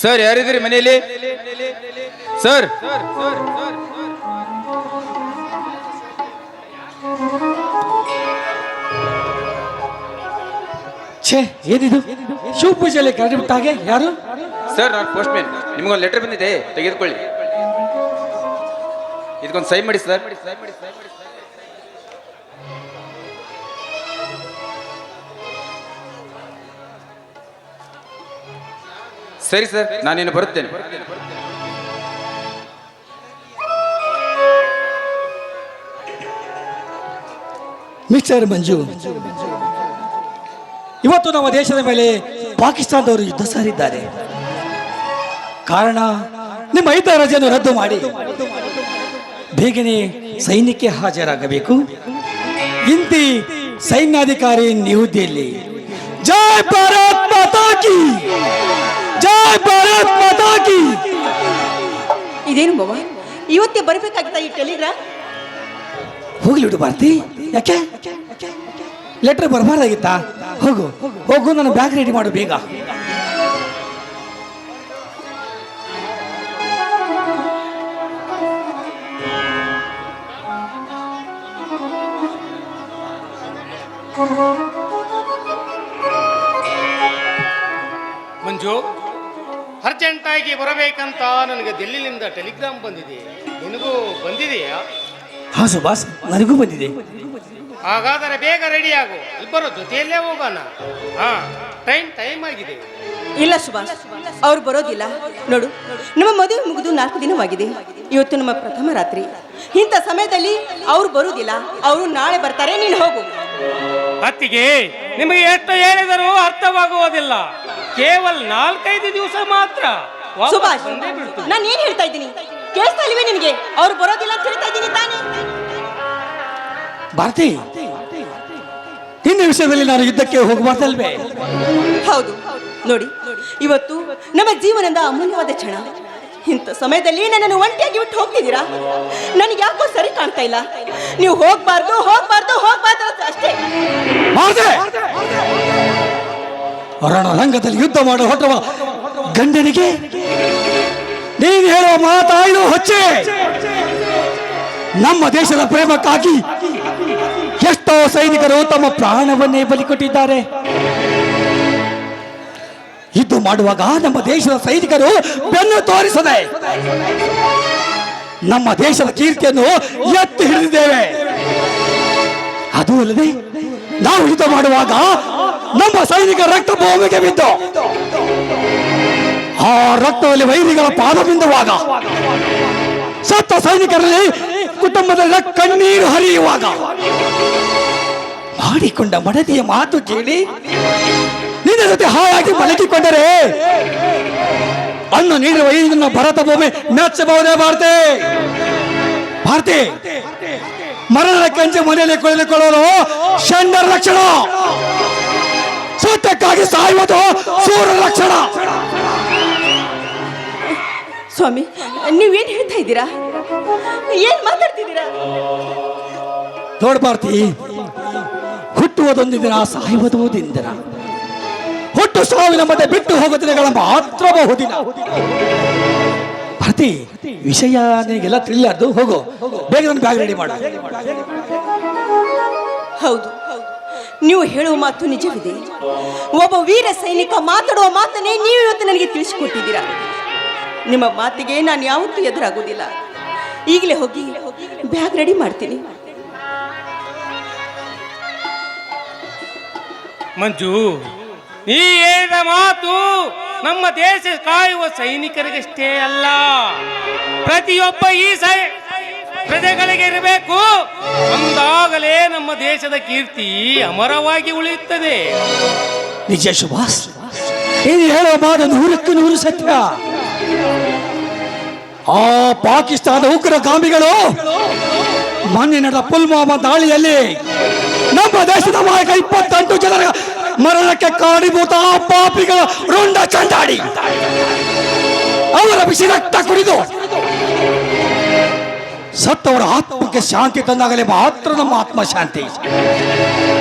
ಸರ್ ಯಾರಿದ್ರಿ ಮನೆಯಲ್ಲಿ ಸರ್?
ಛೇ, ಏನಿದು ಶಿವ ಪೂಜೆಯಲ್ಲಿ ಕರೆದು ಹಾಗೆ? ಯಾರು?
ಸರ್ ನಾನು ಪೋಸ್ಟ್ ಮ್ಯಾನ್, ನಿಮಗೊಂದು ಲೆಟರ್ ಬಂದಿದೆ, ತೆಗೆದುಕೊಳ್ಳಿ. ಇದಕ್ಕೊಂದು ಸೈನ್ ಮಾಡಿ ಸರ್. ಸರಿ ಸರ್, ನಾನಿನ್ನು ಬರುತ್ತೇನೆ.
ಮಿಸ್ಟರ್ ಮಂಜು, ಇವತ್ತು ನಮ್ಮ ದೇಶದ ಮೇಲೆ ಪಾಕಿಸ್ತಾನದವರು ಯುದ್ಧ ಸಾರಿದ್ದಾರೆ. ಕಾರಣ ನಿಮ್ಮ 5 ರಜೆಯನ್ನು ರದ್ದು ಮಾಡಿ ಬೇಗನೆ ಸೈನ್ಯಕ್ಕೆ ಹಾಜರಾಗಬೇಕು. ಇಂತಿ ಸೈನ್ಯಾಧಿಕಾರಿ ನ್ಯೂದಿಲ್ಲಿ. ಜೈ ಭಾರತ್ ಮಾತಾ ಕಿ, ಜೈ ಭಾರತ್ ಮಾತಾ ಕಿ.
ಇದೇನು ಬಾವ, ಇವತ್ತೇ ಬರಬೇಕಾಗಿತ್ತ ಈ ಟೆಲಿಗ್ರಾಮ್?
ಹೋಗ್ಲಿ ಬಿಡು ಭಾರತಿ, ಯಾಕೆ ಲೆಟರ್ ಬರಬಾರ್ದಾಗಿತ್ತಾ? ಹೋಗು ಹೋಗು, ನನ್ನ ಬ್ಯಾಗ್ ರೆಡಿ ಮಾಡು ಬೇಗ.
ಮಂಜು, ಅರ್ಜೆಂಟಾಗಿ ಬರಬೇಕಂತ ನನಗೆ ದಿಲ್ಲಿಯಿಂದ ಟೆಲಿಗ್ರಾಮ್ ಬಂದಿದೆ. ನಿನಗೂ ಬಂದಿದೆಯಾ?
ಹಾ ಸುಭಾಷ್, ನನಗೂ ಬಂದಿದೆ.
ಹಾಗಾದರೆ ಬೇಗ ರೆಡಿ ಆಗು, ಇಬ್ಬರು ಜೊತೆಯಲ್ಲೇ ಹೋಗೋಣ. ಹಾ, ಟೈಮ್ ಆಗಿದೆ.
ಇಲ್ಲ ಸುಭಾಷ್, ಅವ್ರು ಬರೋದಿಲ್ಲ. ನೋಡು, ನಮ್ಮ ಮದುವೆ ಮುಗಿದು 4 ದಿನವಾಗಿದೆ. ಇವತ್ತು ನಮ್ಮ ಪ್ರಥಮ ರಾತ್ರಿ. ಇಂಥ ಸಮಯದಲ್ಲಿ ಅವ್ರು ಬರುವುದಿಲ್ಲ. ಅವರು ನಾಳೆ ಬರ್ತಾರೆ, ನೀನು ಹೋಗು.
ಅತ್ತಿಗೆ, ನಿಮಗೆ ಎಷ್ಟು ಹೇಳಿದರೂ ಅರ್ಥವಾಗುವುದಿಲ್ಲ. ಕೇವಲ 4-5 ದಿವಸ ಮಾತ್ರ. ವಾಪಸ್
ಸುಭಾಷ್,
ಬಂದೇ ಬಿಡ್ತು.
ನಾನು ಏನ್ ಹೇಳ್ತಾ ಇದ್ದೀನಿ ಕೇಳಿಸ್ತಾ ಇಲ್ವೇ ನಿನಗೆ? ಅವ್ರು ಬರೋದಿಲ್ಲ ಅಂತ ಹೇಳ್ತಾ ಇದ್ದೀನಿ ತಾನೇ?
ಭಾರತಿ, ನಿನ್ನ ವಿಷಯದಲ್ಲಿ ನಾನು ಯುದ್ಧಕ್ಕೆ ಹೋಗಬಾರ್ದಲ್ವೇ?
ಹೌದು. ನೋಡಿ, ಇವತ್ತು ನಮ್ಮ ಜೀವನದ ಅಮೂಲ್ಯವಾದ ಕ್ಷಣ. ಇಂಥ ಸಮಯದಲ್ಲಿ ನನ್ನನ್ನು ಒಂಟಿಯಾಗಿ ಬಿಟ್ಟು ಹೋಗ್ತಿದ್ದೀರಾ? ನನಗೆ ಯಾಕೋ ಸರಿ ಕಾಣ್ತಾ ಇಲ್ಲ. ನೀವು ಹೋಗ್ಬಾರ್ದು ಅಂತ ಅಷ್ಟೇ.
ರಣರಂಗದಲ್ಲಿ ಯುದ್ಧ ಮಾಡೋ ಹೊಟ್ಟವ ಗಂಡನಿಗೆ ನೀನು ಹೇಳುವ ಮಾತಾಯ್ದು ಹೊಚ್ಚೆ. ನಮ್ಮ ದೇಶದ ಪ್ರೇಮಕ್ಕಾಗಿ ಎಷ್ಟೋ ಸೈನಿಕರು ತಮ್ಮ ಪ್ರಾಣವನ್ನೇ ಬಲಿ ಕೊಟ್ಟಿದ್ದಾರೆ. ಯುದ್ಧ ಮಾಡುವಾಗ ನಮ್ಮ ದೇಶದ ಸೈನಿಕರು ಬೆನ್ನು ತೋರಿಸದೆ ನಮ್ಮ ದೇಶದ ಕೀರ್ತಿಯನ್ನು ಎತ್ತಿ ಹಿಡಿದಿದ್ದೇವೆ. ಅದು ಅಲ್ಲದೆ ನಾವು ಯುದ್ಧ ಮಾಡುವಾಗ ನಮ್ಮ ಸೈನಿಕ ರಕ್ತ ಭೂಮಿಗೆ ಬಿದ್ದು ಆ ರಕ್ತದಲ್ಲಿ ವೈರಿಗಳ ಪಾದ ಬಿಂದುವಾಗ, ಸತ್ತ ಸೈನಿಕರಲ್ಲಿ ಕುಟುಂಬದ ಕಣ್ಣೀರು ಹರಿಯುವಾಗ ಮಾಡಿಕೊಂಡ ಮಡದಿಯ ಮಾತು ಕೇಳಿ ನಿನ್ನ ಜೊತೆ ಹಾಯಾಗಿ ಮಲಗಿಕೊಂಡರೆ ಅನ್ನು ನೀಡುವ ಇದನ್ನ ಭರತ ಭೂಮಿ ಮೆಚ್ಚಬಹುದೇ? ಭಾರತಿ, ಮರಣದ ಕಂಚೆ ಮನೆಯಲ್ಲಿ ಕೊಳೆದುಕೊಳ್ಳಲು ಷಂಡರ ಲಕ್ಷಣ, ಸತ್ಯಕ್ಕಾಗಿ ಸಾಯುವುದು ಸೂರ್ಯ ಲಕ್ಷಣ.
ಸ್ವಾಮಿ, ನೀವೇನ್ ಹೇಳ್ತಾ ಇದ್ದೀರಾ? ಏನ್ ಮಾತಾಡ್ತಿದ್ದೀರಾ?
ನೋಡ್ ಭಾರತಿ, ಹುಟ್ಟುವುದೊಂದು ದಿನ, ಸಾಯುವುದೊಂದು ದಿನ. ಹುಟ್ಟು ಸಾವಿನ ಮಧ್ಯೆ ಬಿಟ್ಟು ಹೋಗೋ ದಿನಗಳ ಮಾತ್ರ ಬಹುದಿನ. ಭಾರತಿ, ವಿಷಯ ನಿನಗೆಲ್ಲ ತಿಳಿಲಾರ್ದು. ಹೋಗು, ಬೇಗ ನನ್ನ ಬ್ಯಾಗ್ ರೆಡಿ ಮಾಡು.
ಹೌದು, ನೀವು ಹೇಳುವ ಮಾತು ನಿಜವಿದೆ. ಒಬ್ಬ ವೀರ ಸೈನಿಕ ಮಾತಾಡುವ ಮಾತನ್ನೇ ನೀವು ಇವತ್ತು ನನಗೆ ತಿಳಿಸಿಕೊಟ್ಟಿದ್ದೀರಾ. ನಿಮ್ಮ ಮಾತಿಗೆ ನಾನು ಯಾವತ್ತೂ ಎದುರಾಗೋದಿಲ್ಲ. ಈಗಲೇ ಹೋಗಿ ಬ್ಯಾಗ್ ರೆಡಿ ಮಾಡ್ತೀನಿ.
ಮಂಜು, ನೀ ಹೇಳಿದ ಮಾತು ನಮ್ಮ ದೇಶ ಕಾಯುವ ಸೈನಿಕರಿಗಷ್ಟೇ ಅಲ್ಲ, ಪ್ರತಿಯೊಬ್ಬ ಈ ಪ್ರಜೆಗಳಿಗೆ ಇರಬೇಕು. ಅಂದಾಗಲೇ ನಮ್ಮ ದೇಶದ ಕೀರ್ತಿ ಅಮರವಾಗಿ ಉಳಿಯುತ್ತದೆ.
ನಿಜ ಸುಭಾಷ್, ಇದು ಹೇಳುವ ಮಾತು 100% ಸತ್ಯ. ಆ ಪಾಕಿಸ್ತಾನದ ಉಗ್ರಗಾಮಿಗಳು ಮೊನ್ನೆ ನಡೆದ ಪುಲ್ವಾಮಾ ದಾಳಿಯಲ್ಲಿ ನಮ್ಮ ದೇಶದ ನಾಯಕ 28 ಜನರ ಮರಣಕ್ಕೆ ಕಾರಣೀಭೂತ ಆ ಪಾಪಿಗಳ ರುಂಡ ಚಂಡಾಡಿ ಅವರ ಬಿಸಿ ರಕ್ತ ಕುಡಿದು ಸತ್ತವರ ಆತ್ಮಕ್ಕೆ ಶಾಂತಿ ತಂದಾಗಲೇ ಮಾತ್ರ ನಮ್ಮ ಆತ್ಮ ಶಾಂತಿ.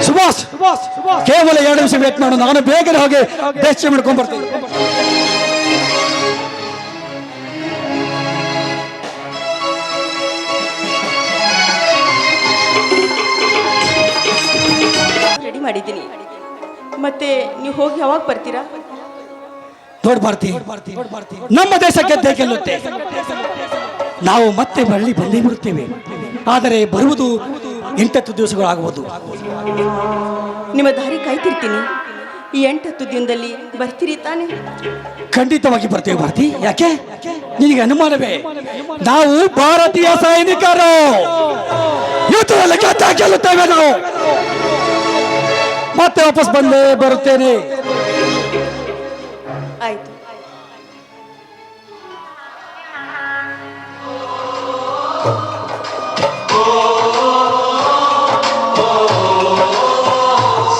ಸುಭಾಷ್, ಕೇವಲ 2 ನಿಮಿಷ ವೇಟ್ ಮಾಡು, ನಾನು ಬೇಗನೆ ಹೋಗಿ ದೇಶ ಮಾಡ್ಕೊಂಡ್ ಬರ್ತೀನಿ.
ರೆಡಿ ಮಾಡಿದ್ದೀನಿ. ಮತ್ತೆ ನೀವು ಹೋಗಿ ಯಾವಾಗ ಬರ್ತೀರಾ?
ದೊಡ್ಡ ಭಾರತಿ, ನಮ್ಮ ದೇಶಕ್ಕೆ ಗೆಲ್ಲುತ್ತೆ. ನಾವು ಮತ್ತೆ ಮರಳಿ ಬಂದೇ ಬರುತ್ತೇವೆ. ಆದರೆ ಬರುವುದು 8-10 ದಿವಸಗಳಾಗುವುದು.
ನಿಮ್ಮ ದಾರಿ ಕಾಯ್ತಿರ್ತೀನಿ. ಈ 8-10 ದಿನದಲ್ಲಿ ಬರ್ತೀರಿ ತಾನೆ?
ಖಂಡಿತವಾಗಿ ಬರ್ತೇವೆ ಭಾರತಿ. ಯಾಕೆ ನಿನಗೆ ಅನುಮಾನವೇ? ನಾವು ಭಾರತೀಯ ಸೈನಿಕರು, ಯುದ್ಧದಲ್ಲಿ ಗೆಲ್ಲುತ್ತೇವೆ. ನಾವು ಮತ್ತೆ ವಾಪಸ್ ಬಂದೇ ಬರುತ್ತೇನೆ.
ಆಯ್ತು.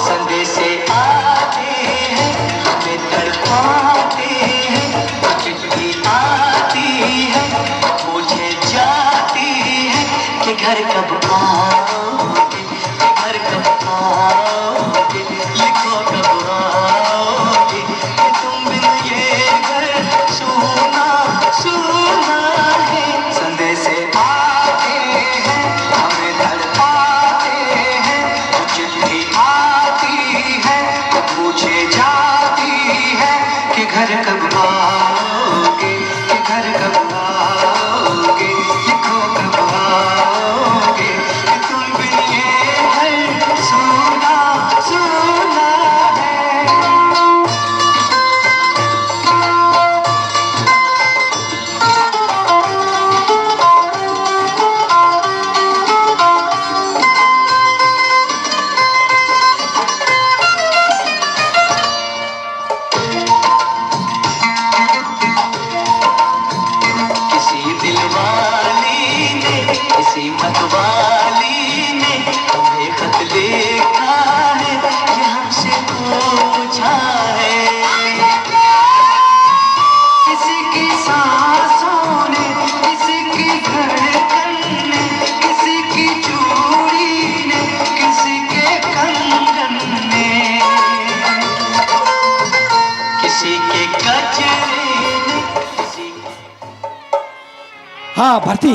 संदेश आते हैं, हमें तड़पाते हैं, चिट्ठी आती है, मुझे जाती है कि घर कब आओगे, कि घर कब आओगे, लिखो कब आओगे, कि तुम बिन ये घर सुना सुना है। संदेश आते हैं, हमें तड़पाते हैं, चिट्ठी आती है, पूछे जाती है कि घर कब आओगे, कि घर कब आओगे, लिखो कब आओगे, कि तुम बिन ये घर सुना सुना है। किसी दिलवाली ने, किसी मतवाली ने तुम्हें खत लिखा है, ये हमसे पूछा है। किसी की सांसों ने, किसी की धड़कन ने, किसी की चूड़ी ने, किसी के कंगन ने, किसी के गजरे ने, किसी
ಹಾ ಭಾರತಿ,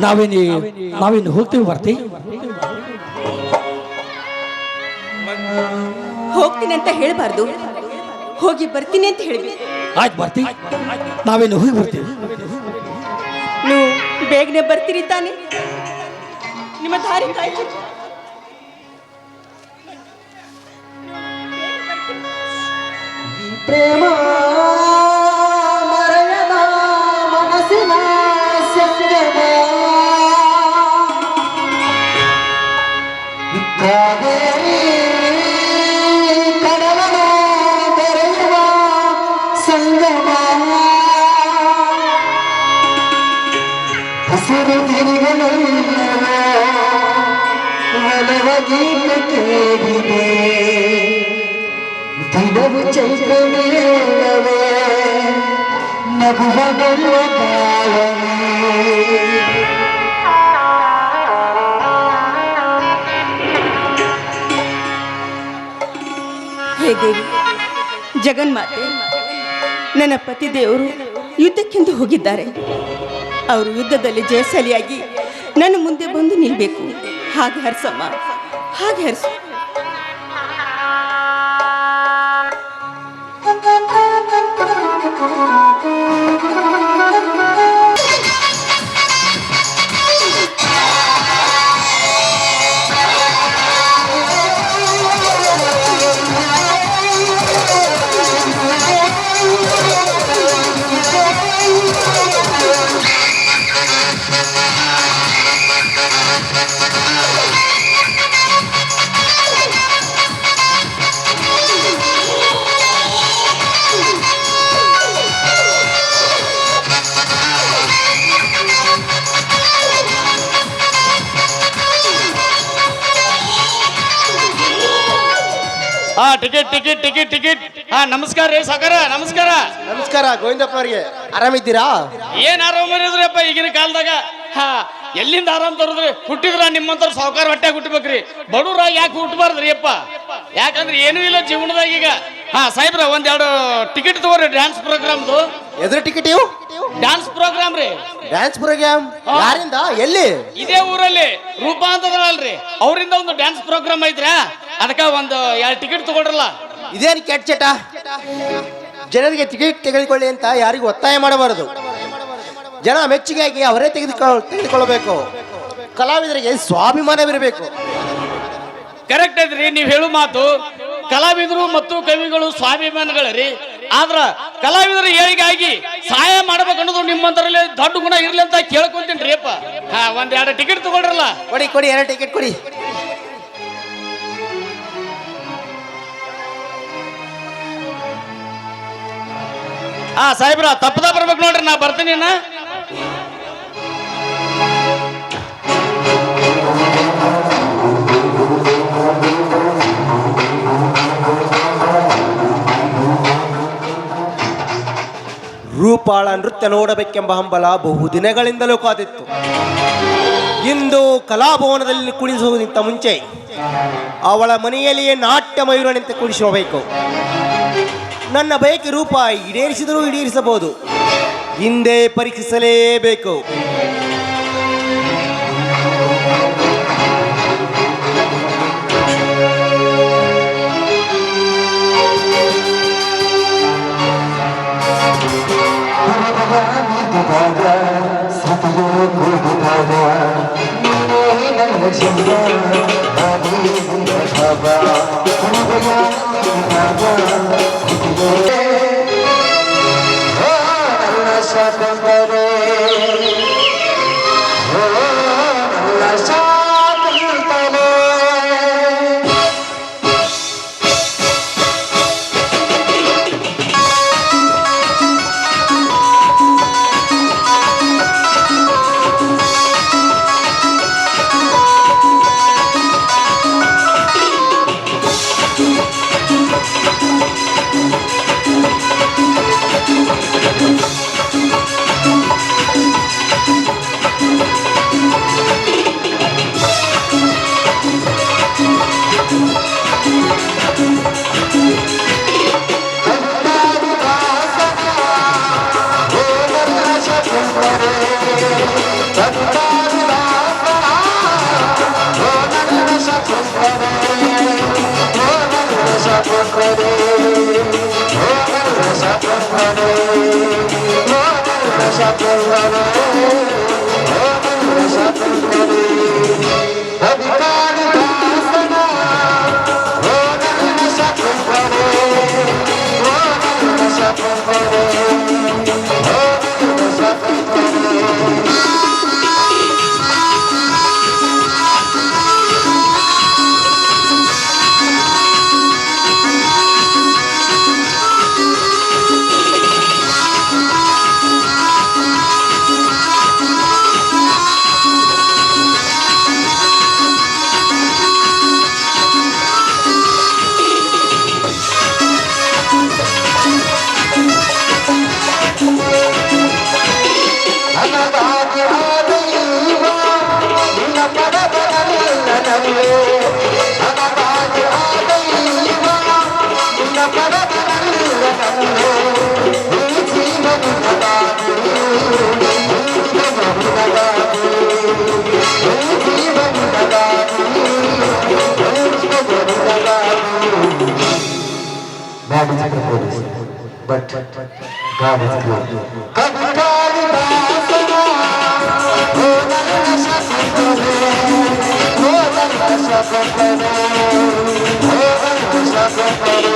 ನಾವೇನು ಹೋಗ್ತೇವೆ ಭಾರತಿ.
ಹೋಗ್ತೀನಿ ಅಂತ ಹೇಳಬಾರ್ದು, ಹೋಗಿ ಬರ್ತೀನಿ ಅಂತ ಹೇಳ್ಬೇಕು.
ಆಯ್ತು ಭಾರತಿ, ನಾವೇನು ಹೋಗಿ ಬರ್ತೀವಿ.
ನೀವು ಬೇಗನೆ ಬರ್ತೀರಿ ತಾನೆ? ನಿಮ್ಮ ದಾರಿ ಕಾಯ್ತಿರ್ತೀನಿ.
ಪ್ರೇಮ ಮರೆಯದ ಮನಸ್ಸಿನ ಸಂಗಮ, ಕಾವೇರಿ ಕಡಲನ ಬೆರೆಯುವ ಸಂಗಮ, ಹಸಿರು ದಿನಗಳೆಲ್ಲವೋ ಒಲವ ಗೀತ ಕೇಳಿದೆ, ದಿನವು ಚೈತ್ರವೇಳವೇ ನಗುವ ಬರುವ ಬಾಳವೇ.
ಹೇ ದೇವಿ ಜಗನ್ಮಾತೆ, ನನ್ನ ಪತಿ ದೇವರು ಯುದ್ಧಕ್ಕೆಂದು ಹೋಗಿದ್ದಾರೆ. ಅವರು ಯುದ್ಧದಲ್ಲಿ ಜಯಶಾಲಿಯಾಗಿ ನನ್ನ ಮುಂದೆ ಬಂದು ನಿಲ್ಬೇಕು. ಹಾಗೆ ಹರ್ಸಮ್ಮ, ಹಾಗೆ ಹರ್ಸು.
ಹಾ ಟಿಕೆಟ್ ಟಿಕೆಟ್ ಟಿಕೆಟ್ ಟಿಕೆಟ್ ಹಾ ನಮಸ್ಕಾರ ರೀ ಸಾಕಾರ ನಮಸ್ಕಾರ.
ನಮಸ್ಕಾರ ಗೋವಿಂದಪ್ಪ ಅವರಿಗೆ, ಆರಾಮಿದ್ದೀರಾ?
ಏನ್ ಆರಾಮ ಇದ್ರಿಪ್ಪ ಈಗಿನ ಕಾಲದಾಗ. ಹಾ ಎಲ್ಲಿಂದ ಆರಾಮ್ ತರದ್ರಿ? ಹುಟ್ಟಿದ್ರ ನಿಮ್ಮಂತರ ಸಾವುಕಾರ ಹೊಟ್ಟೆ ಹುಟ್ಟಬೇಕ್ರಿ, ಬಡವ್ರ ಯಾಕೆ ಹುಟ್ಟಬಾರ್ದ್ರಿ ಅಪ್ಪ? ಯಾಕಂದ್ರೆ ಏನೂ ಇಲ್ಲ ಜೀವನದಾಗ ಈಗ. ಹಾ ಸಾಹೇಬ್ರ ಒಂದೆರಡು ಟಿಕೆಟ್ ತಗೋರಿ ಡ್ಯಾನ್ಸ್ ಪ್ರೋಗ್ರಾಮ್ದು.
ಎದ್ರ ಟಿಕೆಟ್ ಇವು?
ಡ್ಯಾನ್ಸ್ ಪ್ರೋಗ್ರಾಮ್ ರೀ.
ಡ್ಯಾನ್ಸ್ ಪ್ರೋಗ್ರಾಮ್ ಯಾರಿಂದ? ಎಲ್ಲಿ?
ಇದೇ ಊರಲ್ಲಿ ರೂಪಾ ಅಂತದಲ್ರಿ, ಅವರಿಂದ ಒಂದು ಡ್ಯಾನ್ಸ್ ಪ್ರೋಗ್ರಾಮ್ ಐತ್ರ, ಅದಕ್ಕ ಒಂದು 2 ಟಿಕೆಟ್ ತಗೊಳ್ರಲ್ಲ.
ಇದೇನು ಕೆಟ್ಟ ಚಟ? ಜನರಿಗೆ ಟಿಕೆಟ್ ತೆಗೆದುಕೊಳ್ಳಿ ಅಂತ ಯಾರಿಗೂ ಒತ್ತಾಯ ಮಾಡಬಾರದು. ಜನ ಮೆಚ್ಚುಗೆಯಾಗಿ ಅವರೇ ತೆಗೆದುಕೊಳ್ಳಬೇಕು. ಕಲಾವಿದರಿಗೆ ಸ್ವಾಭಿಮಾನವಿರಬೇಕು.
ಕರೆಕ್ಟ್ ಐತ್ರಿ ನೀವು ಹೇಳು ಮಾತು. ಕಲಾವಿದರು ಮತ್ತು ಕವಿಗಳು ಸ್ವಾಭಿಮಾನಗಳರಿ. ಆದ್ರ ಕಲಾವಿದರು ಏಳಿಗಾಗಿ ಸಹಾಯ ಮಾಡ್ಬೇಕು ಅನ್ನೋದು ನಿಮ್ಮಂತರಲ್ಲಿ ದೊಡ್ಡ ಗುಣ ಇರ್ಲಿ ಅಂತ ಕೇಳ್ಕೊಂತೀನಿ ಅಪ್ಪ. ಹಾ 1-2 ಟಿಕೆಟ್ ತಗೊಳ್ರಲ್ಲ.
ಕೊಡಿ ಕೊಡಿ, 2 ಟಿಕೆಟ್ ಕೊಡಿ.
ಹಾ ಸಾಹೇಬ್ರ ತಪ್ಪದ ಬರ್ಬೇಕು ನೋಡ್ರಿ, ನಾ ಬರ್ತೀನಿ.
ರೂಪಾಳ ನೃತ್ಯ ನೋಡಬೇಕೆಂಬ ಹಂಬಲ ಬಹುದಿನಗಳಿಂದಲೂ ಕಾದಿತ್ತು. ಇಂದು ಕಲಾಭವನದಲ್ಲಿ ಕುಣಿಸುವುದಕ್ಕಿಂತ ಮುಂಚೆ ಅವಳ ಮನೆಯಲ್ಲಿಯೇ ನಾಟ್ಯ ಮಯೂರನಂತೆ ಕುಣಿಸಬೇಕು. ನನ್ನ ಬಯಕೆ ರೂಪ ಈಡೇರಿಸಿದರೂ ಈಡೇರಿಸಬಹುದು, ಹಿಂದೆ ಪರೀಕ್ಷಿಸಲೇಬೇಕು.
but God is good. कभी कालिदासना हो नशा करे, हो नशा करे, हो नशा करे.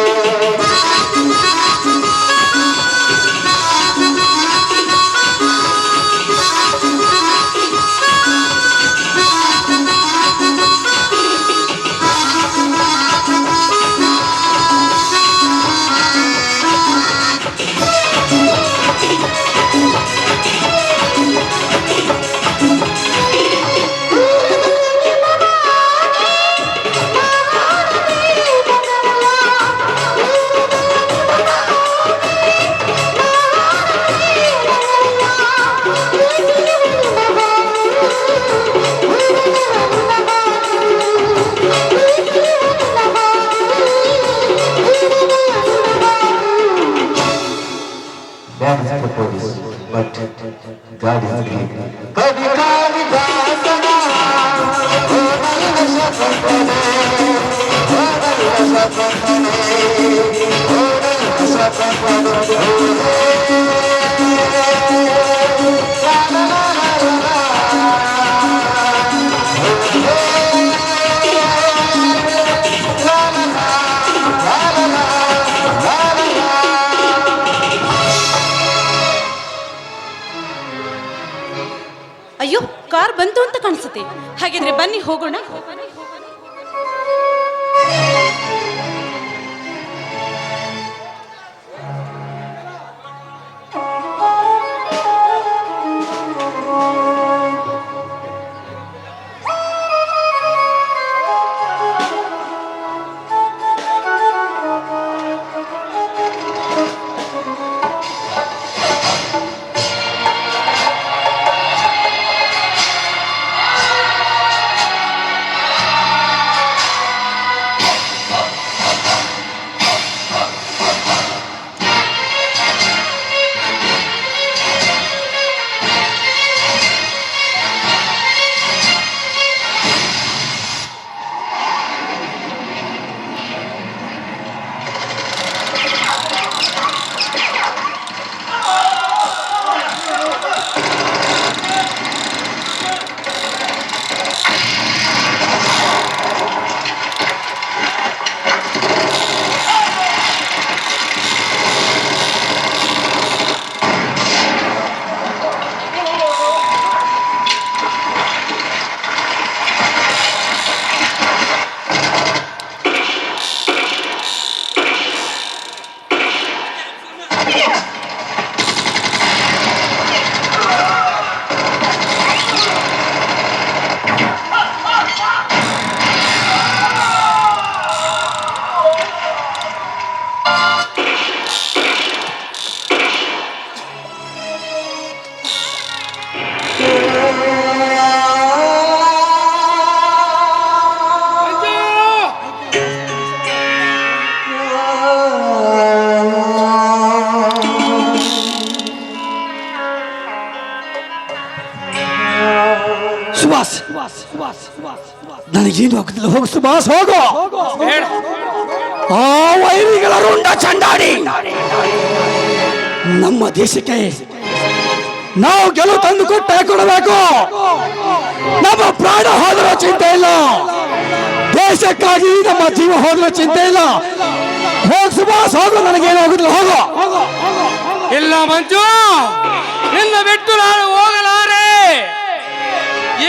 God is proposed, but God is great. कभी कालिदासना हो नशा करे, हो नशा करे, हो नशा करे.
ಅಯ್ಯೋ, ಕಾರ್ ಬಂತು ಅಂತ ಕಾಣಿಸುತ್ತೆ. ಹಾಗಿದ್ರೆ ಬನ್ನಿ ಹೋಗೋಣ.
ಸುಭಾಷ್, ನನಗೇನು ಹೋಗುದಿಲ್ಲ. ಹೋಗು ಸುಭಾಷ್, ಹೋಗು. ಆ ವೈರಿಗಳ ರುಂಡ ಚಂಡಾಡಿ ನಮ್ಮ ದೇಶಕ್ಕೆ ನಾವು ಗೆಲುವು ತಂದು ಕೊಟ್ಟೆ ಕೊಡಬೇಕು. ನಮ್ಮ ಪ್ರಾಣ ಹೋದರೂ ಚಿಂತೆ ಇಲ್ಲ, ದೇಶಕ್ಕಾಗಿ ನಮ್ಮ ಜೀವ ಹೋದರೂ ಚಿಂತೆ ಇಲ್ಲ. ಹೋಗು ಸುಭಾಷ್, ಹೋಗು. ನನಗೇನು ಹೋಗುದಿಲ್ಲ, ಹೋಗು.
ಇಲ್ಲ ಮಂಜು, ನಿನ್ನ ಬಿಟ್ಟು ನಾನು ಹೋಗಲಾರೆ.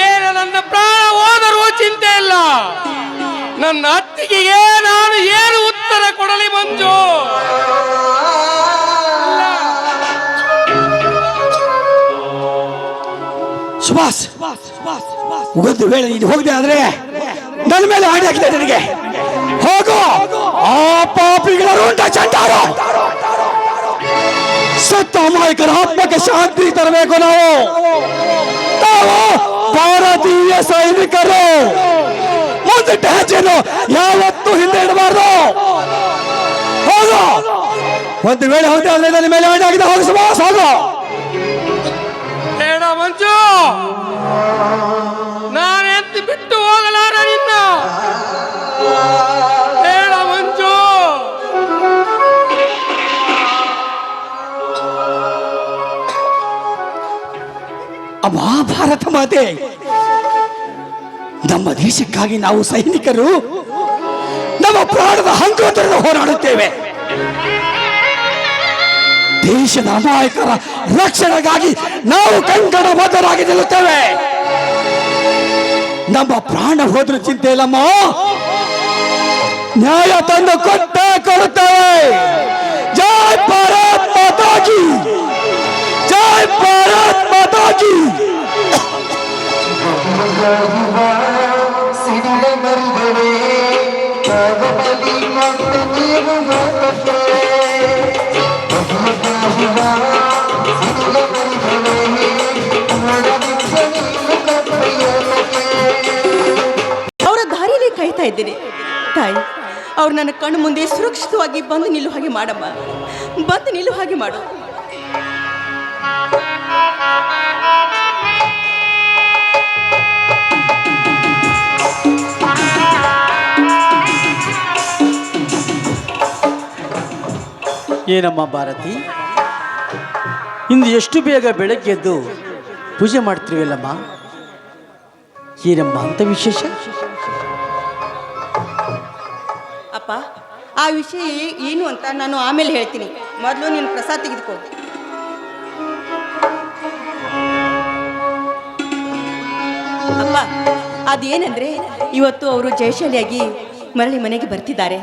ಏನು ನನ್ನ ಪ್ರಾಣ ಹೋದರೂ ಚಿಂತೆ ಇಲ್ಲ. ನನ್ನ ಅತ್ತಿಗೆಗೆ ನಾನು ಏನು ಉತ್ತರ ಕೊಡಲಿ ಮಂಜು?
ಸುಭಾಷ್, ಒಂದು ವೇಳೆ ಇದು ಹೋಗದೆ ಆದ್ರೆ ನನ್ನ ಮೇಲೆ ಆಡಿ ಹಾಕಿದೆ ನನಗೆ. ಹೋಗು. ಆ ಪಾಪಿಗಳ ರುಂಡ ಚಂಡಾರ ಸತ್ತ ಅಮಾಯಕರ ಆತ್ಮಕ್ಕೆ ಶಾಂತಿ ತರಬೇಕು. ನಾವು ಭಾರತೀಯ ಸೈನಿಕರು ಮುಂದಿಟ್ಟ ಹೆಜ್ಜೆಯನ್ನು ಯಾವತ್ತೂ ಹಿಂದೆ ಇಡಬಾರ್ದು. ಹೋಗು. ಒಂದು ವೇಳೆ ಹೋಗದೆ ಆದ್ರೆ ನನ್ನ ಮೇಲೆ ಆಡಿ ಹಾಕಿದೆ. ಹೋಗು ಸುಭಾಷ್, ಹೋಗು.
ಬೇಡ ಮಂಜು, ನಾನೆಂದು ಬಿಟ್ಟು ಹೋಗಲಾರ ನಿನ್ನ. ಬೇಡ ಮಂಜು.
ಮಾತೆ, ನಮ್ಮ ದೇಶಕ್ಕಾಗಿ ನಾವು ಸೈನಿಕರು ನಮ್ಮ ಪ್ರಾಣದ ಹಂಗೋತರನ್ನು ಹೋರಾಡುತ್ತೇವೆ. ದೇಶದ ಅಮಾಯಕರ ರಕ್ಷಣೆಗಾಗಿ ನಾವು ಕಂಕಣ ಬದ್ಧರಾಗಿ ನಿಲ್ಲುತ್ತೇವೆ. ನಮ್ಮ ಪ್ರಾಣ ಹೋದ್ರೂ ಚಿಂತೆ ಇಲ್ಲಮ್ಮ, ನ್ಯಾಯ ತಂದು ಕೊಟ್ಟೇ ಕೊಡುತ್ತೇವೆ. ಜೈ ಭಾರತ್ ಮಾತಾ ಕಿ, ಜೈ ಭಾರತ್ ಮಾತಾ ಕಿ.
ಸಿಡಿಲ ಮರಿಗಳೇ ಕಾಗಬಲಿ ಮತ್ತು ನೀವು ಮಾತೇ ಸಿಡಿಲ ಮರಿಗಳೇ
ಅವರ ದಾರಿಯಲ್ಲಿ ಕಾಯ್ತಾ ಇದ್ದೇನೆ ತಾಯಿ. ಅವ್ರು ನನ್ನ ಕಣ್ಣು ಮುಂದೆ ಸುರಕ್ಷಿತವಾಗಿ ಬಂದು ನಿಲ್ಲುವ ಹಾಗೆ ಮಾಡಮ್ಮ, ಬಂದು ನಿಲ್ಲುವ ಹಾಗೆ ಮಾಡು.
ಏನಮ್ಮ ಭಾರತಿ, ಇಂದು ಎಷ್ಟು ಬೇಗ ಬೆಳಗ್ಗೆ ಎದ್ದು ಪೂಜೆ ಮಾಡ್ತೀವಲ್ಲಮ್ಮ, ಏನಮ್ಮ ಅಂತ ವಿಶೇಷ?
ಅಪ್ಪ, ಆ ವಿಷಯ ಏನು ಅಂತ ನಾನು ಆಮೇಲೆ ಹೇಳ್ತೀನಿ. ಮೊದಲು ನೀನು ಪ್ರಸಾದ ತೆಗೆದುಕೋ. ಅಪ್ಪ, ಅದೇನಂದ್ರೆ ಇವತ್ತು ಅವರು ಜಯಶಾಲಿಯಾಗಿ ಮರಳಿ ಮನೆಗೆ ಬರ್ತಿದ್ದಾರೆ.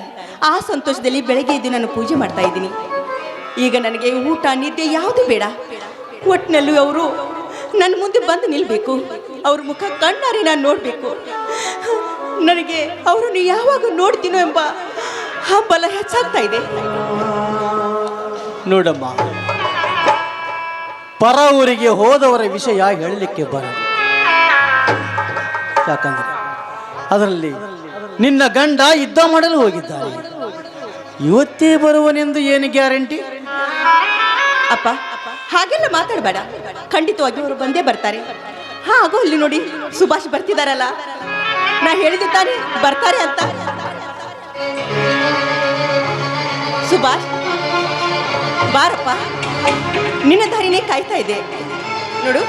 ಆ ಸಂತೋಷದಲ್ಲಿ ಬೆಳಗ್ಗೆ ಎದ್ದು ನಾನು ಪೂಜೆ ಮಾಡ್ತಾ ಇದ್ದೀನಿ. ಈಗ ನನಗೆ ಊಟ ನಿದ್ದೆ ಯಾವುದೂ ಬೇಡ. ಒಟ್ಟಿನಲ್ಲೂ ಅವರು ನನ್ನ ಮುಂದೆ ಬಂದು ನಿಲ್ಲಬೇಕು. ಅವ್ರ ಮುಖ ಕಣ್ಣಾರೆ ನಾನು ನೋಡಬೇಕು. ನನಗೆ ಅವರನ್ನು ಯಾವಾಗ ನೋಡ್ತೀನೋ ಎಂಬ ಹಂಬಲ ಹೆಚ್ಚಾಗ್ತಾ ಇದೆ.
ನೋಡಮ್ಮ, ಪರ ಊರಿಗೆ ಹೋದವರ ವಿಷಯ ಹೇಳಲಿಕ್ಕೆ ಬರದು. ಯಾಕಂದ್ರೆ ಅದರಲ್ಲಿ ನಿನ್ನ ಗಂಡ ಯುದ್ಧ ಮಾಡಲು ಹೋಗಿದ್ದಾನೆ. ಇವತ್ತೇ ಬರುವನೆಂದು ಏನು ಗ್ಯಾರಂಟಿ?
ಅಪ್ಪ, ಹಾಗೆಲ್ಲ ಮಾತಾಡಬೇಡ. ಖಂಡಿತವಾಗಿ ಅವರು ಬಂದೇ ಬರ್ತಾರೆ. ಹಾಗೂ ಅಲ್ಲಿ ನೋಡಿ, ಸುಭಾಷ್ ಬರ್ತಿದಾರಲ್ಲ. ನಾ ಹೇಳಿದೆ ತಾನೆ ಬರ್ತಾರೆ ಅಂತ. ಸುಭಾಷ್, ಬಾರಪ್ಪ, ನಿನ್ನ ದಾರಿನೇ ಕಾಯ್ತಾ ಇದೆ. ನೋಡು,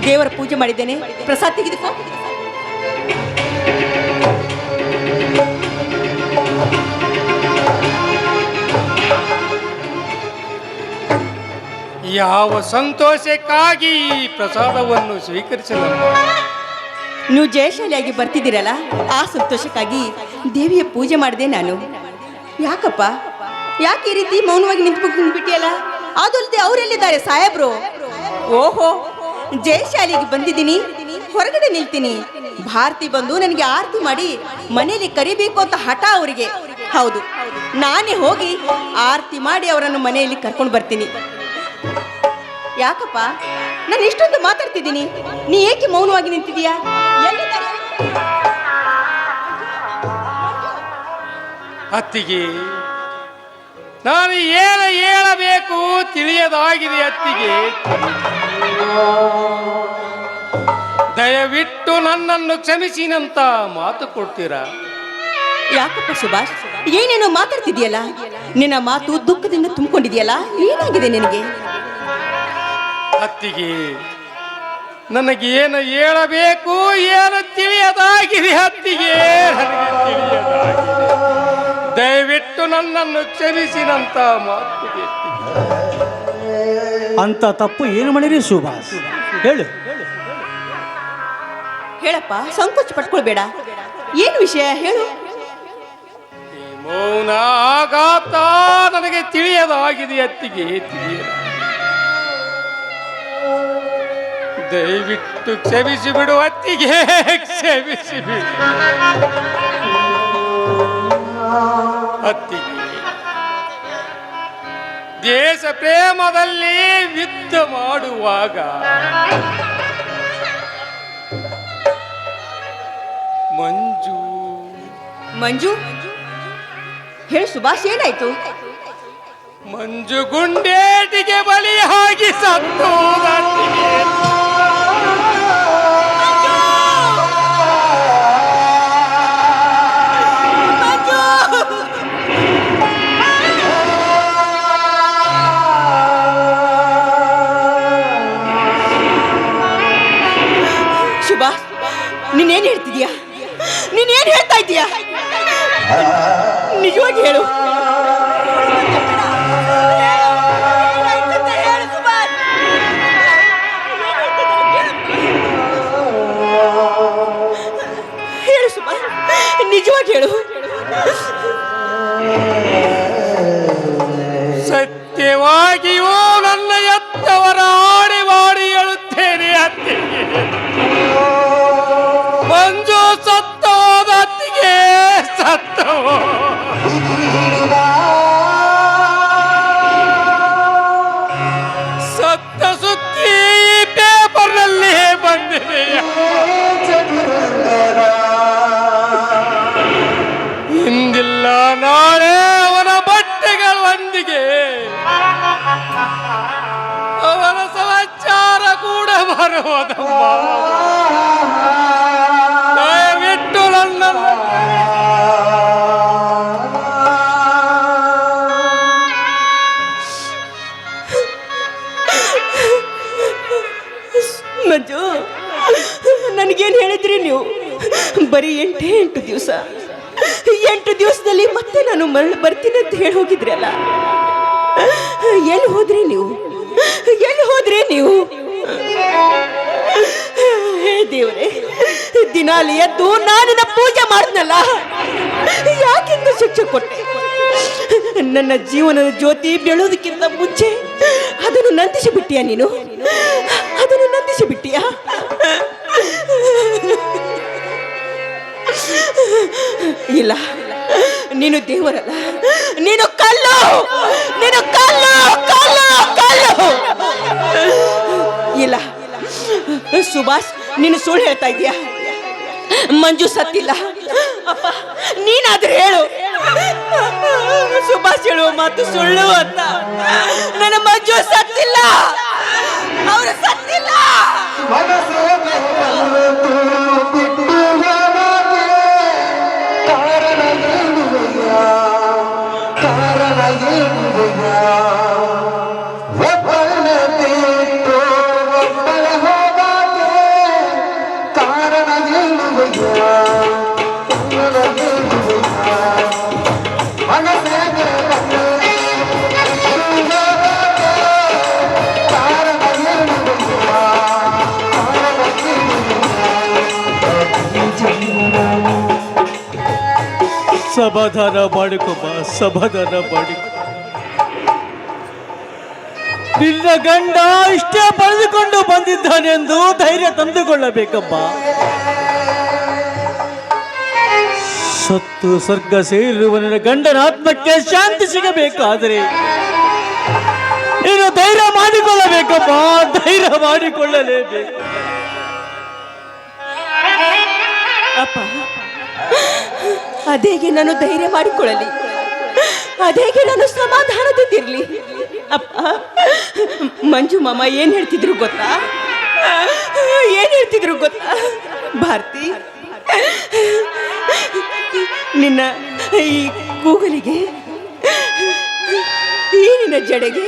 ದೇವರ ಪೂಜೆ ಮಾಡಿದ್ದೇನೆ, ಪ್ರಸಾದ ತೆಗೆದುಕೋ.
ಯಾವ ಸಂತೋಷಕ್ಕಾಗಿ ಈ ಪ್ರಸಾದವನ್ನು ಸ್ವೀಕರಿಸಲು
ನೀವು ಜಯಶಾಲಿಯಾಗಿ ಬರ್ತಿದ್ದೀರಲ್ಲ, ಆ ಸಂತೋಷಕ್ಕಾಗಿ ದೇವಿಯ ಪೂಜೆ ಮಾಡಿದೆ ನಾನು. ಯಾಕಪ್ಪ, ಯಾಕೆ ಈ ರೀತಿ ಮೌನವಾಗಿ ನಿಂತ್ಬಿಟ್ಟಿಯಲ್ಲ? ಅದಲ್ಲದೆ ಅವರೆಲ್ಲಿದ್ದಾರೆ ಸಾಹೇಬ್ರು? ಓಹೋ, ಜಯಶಾಲಿಗೆ ಬಂದಿದ್ದೀನಿ, ಹೊರಗಡೆ ನಿಲ್ತೀನಿ. ಭಾರತಿ ಬಂದು ನನಗೆ ಆರತಿ ಮಾಡಿ ಮನೆಯಲ್ಲಿ ಕರಿಬೇಕು ಅಂತ ಹಠ ಅವರಿಗೆ. ಹೌದು, ನಾನೇ ಹೋಗಿ ಆರತಿ ಮಾಡಿ ಅವರನ್ನು ಮನೆಯಲ್ಲಿ ಕರ್ಕೊಂಡು ಬರ್ತೀನಿ. ಯಾಕಪ್ಪ, ನಾನು ಇಷ್ಟೊಂದು ಮಾತಾಡ್ತಿದ್ದೀನಿ, ನೀ ಏಕೆ ಮೌನವಾಗಿ ನಿಂತಿದೀಯಾ? ಎಲ್ಲಿದ್ದಾರೆ?
ಅತ್ತಿಗೆ, ನಾನು ಏನು ಹೇಳಬೇಕು ತಿಳಿಯದಾಗಿದೆ ಅತ್ತಿಗೆ. ದಯವಿಟ್ಟು ನನ್ನನ್ನು ಕ್ಷಮಿಸಿನಂತ ಮಾತು ಕೊಡ್ತೀರಾ?
ಯಾಕಪ್ಪ ಸುಭಾಷ್, ಏನೇನೋ ಮಾತಾಡ್ತಿದ್ಯಲ್ಲ? ನಿನ್ನ ಮಾತು ದುಃಖದಿಂದ ತುಂಬಿಕೊಂಡಿದೆಯಲ್ಲ, ಏನಾಗಿದೆ ನಿನಗೆ?
ಅತ್ತಿಗೆ, ನನಗೆ ಏನು ಹೇಳಬೇಕು ಏನು ತಿಳಿಯದಾಗಿದೆ ಅತ್ತಿಗೆ, ನನಗೆ ತಿಳಿಯದಾಗಿದೆ. ದಯವಿಟ್ಟು ನನ್ನನ್ನು ಕ್ಷಮಿಸಿನಂತ ಮಾತು.
ಅಂತ ತಪ್ಪು ಏನು ಮಾಡಿರಿ ಸುಭಾಷ್? ಹೇಳು.
ಹೇಳಪ್ಪ, ಸಂಕೋಚ ಪಟ್ಕೊಳ್ಬೇಡ. ಏನು ವಿಷಯ ಹೇಳು.
ಈ ಮೌನ ಆಘಾತ ನನಗೆ ತಿಳಿಯದಾಗಿದೆ ಅತ್ತಿಗೆ, ತಿಳಿಯದ. ದಯವಿಟ್ಟು ಕ್ಷಮಿಸಿ ಬಿಡು ಅತ್ತಿಗೆ, ಕ್ಷಮಿಸಿ ಬಿಡು ಅತ್ತಿಗೆ. ದೇಶ ಪ್ರೇಮದಲ್ಲಿ ಯುದ್ಧ ಮಾಡುವಾಗ ಮಂಜು
ಮಂಜು, ಹೇಳು ಸುಭಾಷ್, ಏನಾಯ್ತು?
ಮಂಜು ಗುಂಡೇಟಿಗೆ ಬಲಿಯಾಗಿ ಸತ್ತೋದತ್ತಿಗೆ.
ಹೇಳು. ಹೇಳು ಸುಮಾ, ನಿಜವಾಗಿ ಹೇಳು.
ಸತ್ಯವಾಗಿಯೂ ನನ್ನ ಎತ್ತವರ ಆಡಿ ಮಾಡಿ ಹೇಳುತ್ತೇನೆ ಅತ್ತಿಗೆ. ಮಂಜು ಸತ್ತೋದ ಅತ್ತಿಗೆ, ಸತ್ತವೋ. ಸತ್ತ ಸುದ್ದಿ ಪೇಪರ್ನಲ್ಲಿ ಬಂದಿದೆ. ಇಂದಿಲ್ಲ ನಾಳೆ ಅವನ ಬಟ್ಟೆಗಳೊಂದಿಗೆ ಅವನ ಸಮಾಚಾರ ಕೂಡ ಬರುವುದಮ್ಮ. ದಯವಿಟ್ಟು ನನ್ನ
ಮಂಜು, ನನಗೇನು ಹೇಳಿದ್ರಿ ನೀವು? ಬರೀ 8 ದಿವಸ, 8 ದಿವಸದಲ್ಲಿ ಮತ್ತೆ ನಾನು ಮರಳಿ ಬರ್ತೀನಿ ಅಂತ ಹೇಳಿ ಹೋಗಿದ್ರಿ ಅಲ್ಲ. ಎಲ್ಲಿ ಹೋದ್ರಿ ನೀವು? ಎಲ್ಲಿ ಹೋದ್ರಿ ನೀವು? ಹೇ ದೇವರೇ, ದಿನಾಲಿ ಎದ್ದು ನಾನಿನ ಪೂಜೆ ಮಾಡಿದ್ನಲ್ಲ, ಯಾಕೆಂದು ಶಿಕ್ಷೆ ಕೊಟ್ಟೆ? ನನ್ನ ಜೀವನದ ಜ್ಯೋತಿ ಬೆಳೋದಕ್ಕಿಂತ ಮುಂಚೆ ಅದನ್ನು ನಂದಿಸಿ ಬಿಟ್ಟಿಯಾ ನೀನು? ಅದನ್ನು ನಂದಿಸಿ ಬಿಟ್ಟಿಯಾ? ಇಲ್ಲ, ನೀನು ದೇವರಲ್ಲ, ನೀನು ಕಲ್ಲು, ನೀನು ಕಲ್ಲು, ಕಲ್ಲು, ಕಲ್ಲು. ಇಲ್ಲ ಸುಭಾಷ್, ನೀನು ಸುಳ್ಳು ಹೇಳ್ತಾ ಇದೀಯಾ. ಮಂಜು ಸತ್ತಿಲ್ಲ. ಅಪ್ಪ, ನೀನಾದ್ರೂ ಹೇಳು. ಸುಭಾಷ್ ಹೇಳುವ ಮಾತು ಸುಳ್ಳು ಅಂತ. ನನ್ನ ಮಂಜು ಸತ್ತಿಲ್ಲ, ಅವರು ಸತ್ತಿಲ್ಲ.
ಸಮಾಧಾನ ಮಾಡಿಕೊಬ್ಬ, ಸಮಾಧಾನ ಮಾಡಿಕೊ. ನಿನ್ನ ಗಂಡ ಇಷ್ಟೇ ಪಡೆದುಕೊಂಡು ಬಂದಿದ್ದಾನೆಂದು ಧೈರ್ಯ ತಂದುಕೊಳ್ಳಬೇಕಮ್ಮ. ಸತ್ತು ಸ್ವರ್ಗ ಸೇರಿರುವ ನನ್ನ ಗಂಡನ ಆತ್ಮಕ್ಕೆ ಶಾಂತಿ ಸಿಗಬೇಕಾದರೆ ನೀನು ಧೈರ್ಯ ಮಾಡಿಕೊಳ್ಳಬೇಕಮ್ಮ, ಧೈರ್ಯ ಮಾಡಿಕೊಳ್ಳಲೇಬೇಕು.
ಅಪ್ಪ, ಅದೇಗೆ ನಾನು ಧೈರ್ಯ ಮಾಡಿಕೊಳ್ಳಲಿ? ಅದೇಗೆ ನಾನು ಸಮಾಧಾನದಿಂದಿರಲಿ? ಅಪ್ಪ, ಮಂಜು ಮಾಮ ಏನ್ ಹೇಳ್ತಿದ್ರು ಗೊತ್ತಾ? ಏನ್ ಹೇಳ್ತಿದ್ರು ಗೊತ್ತಾ? ಭಾರತಿ, ನಿನ್ನ ಈ ಕೂಗಲಿಗೆ, ಈ ನಿನ್ನ ಜಡೆಗೆ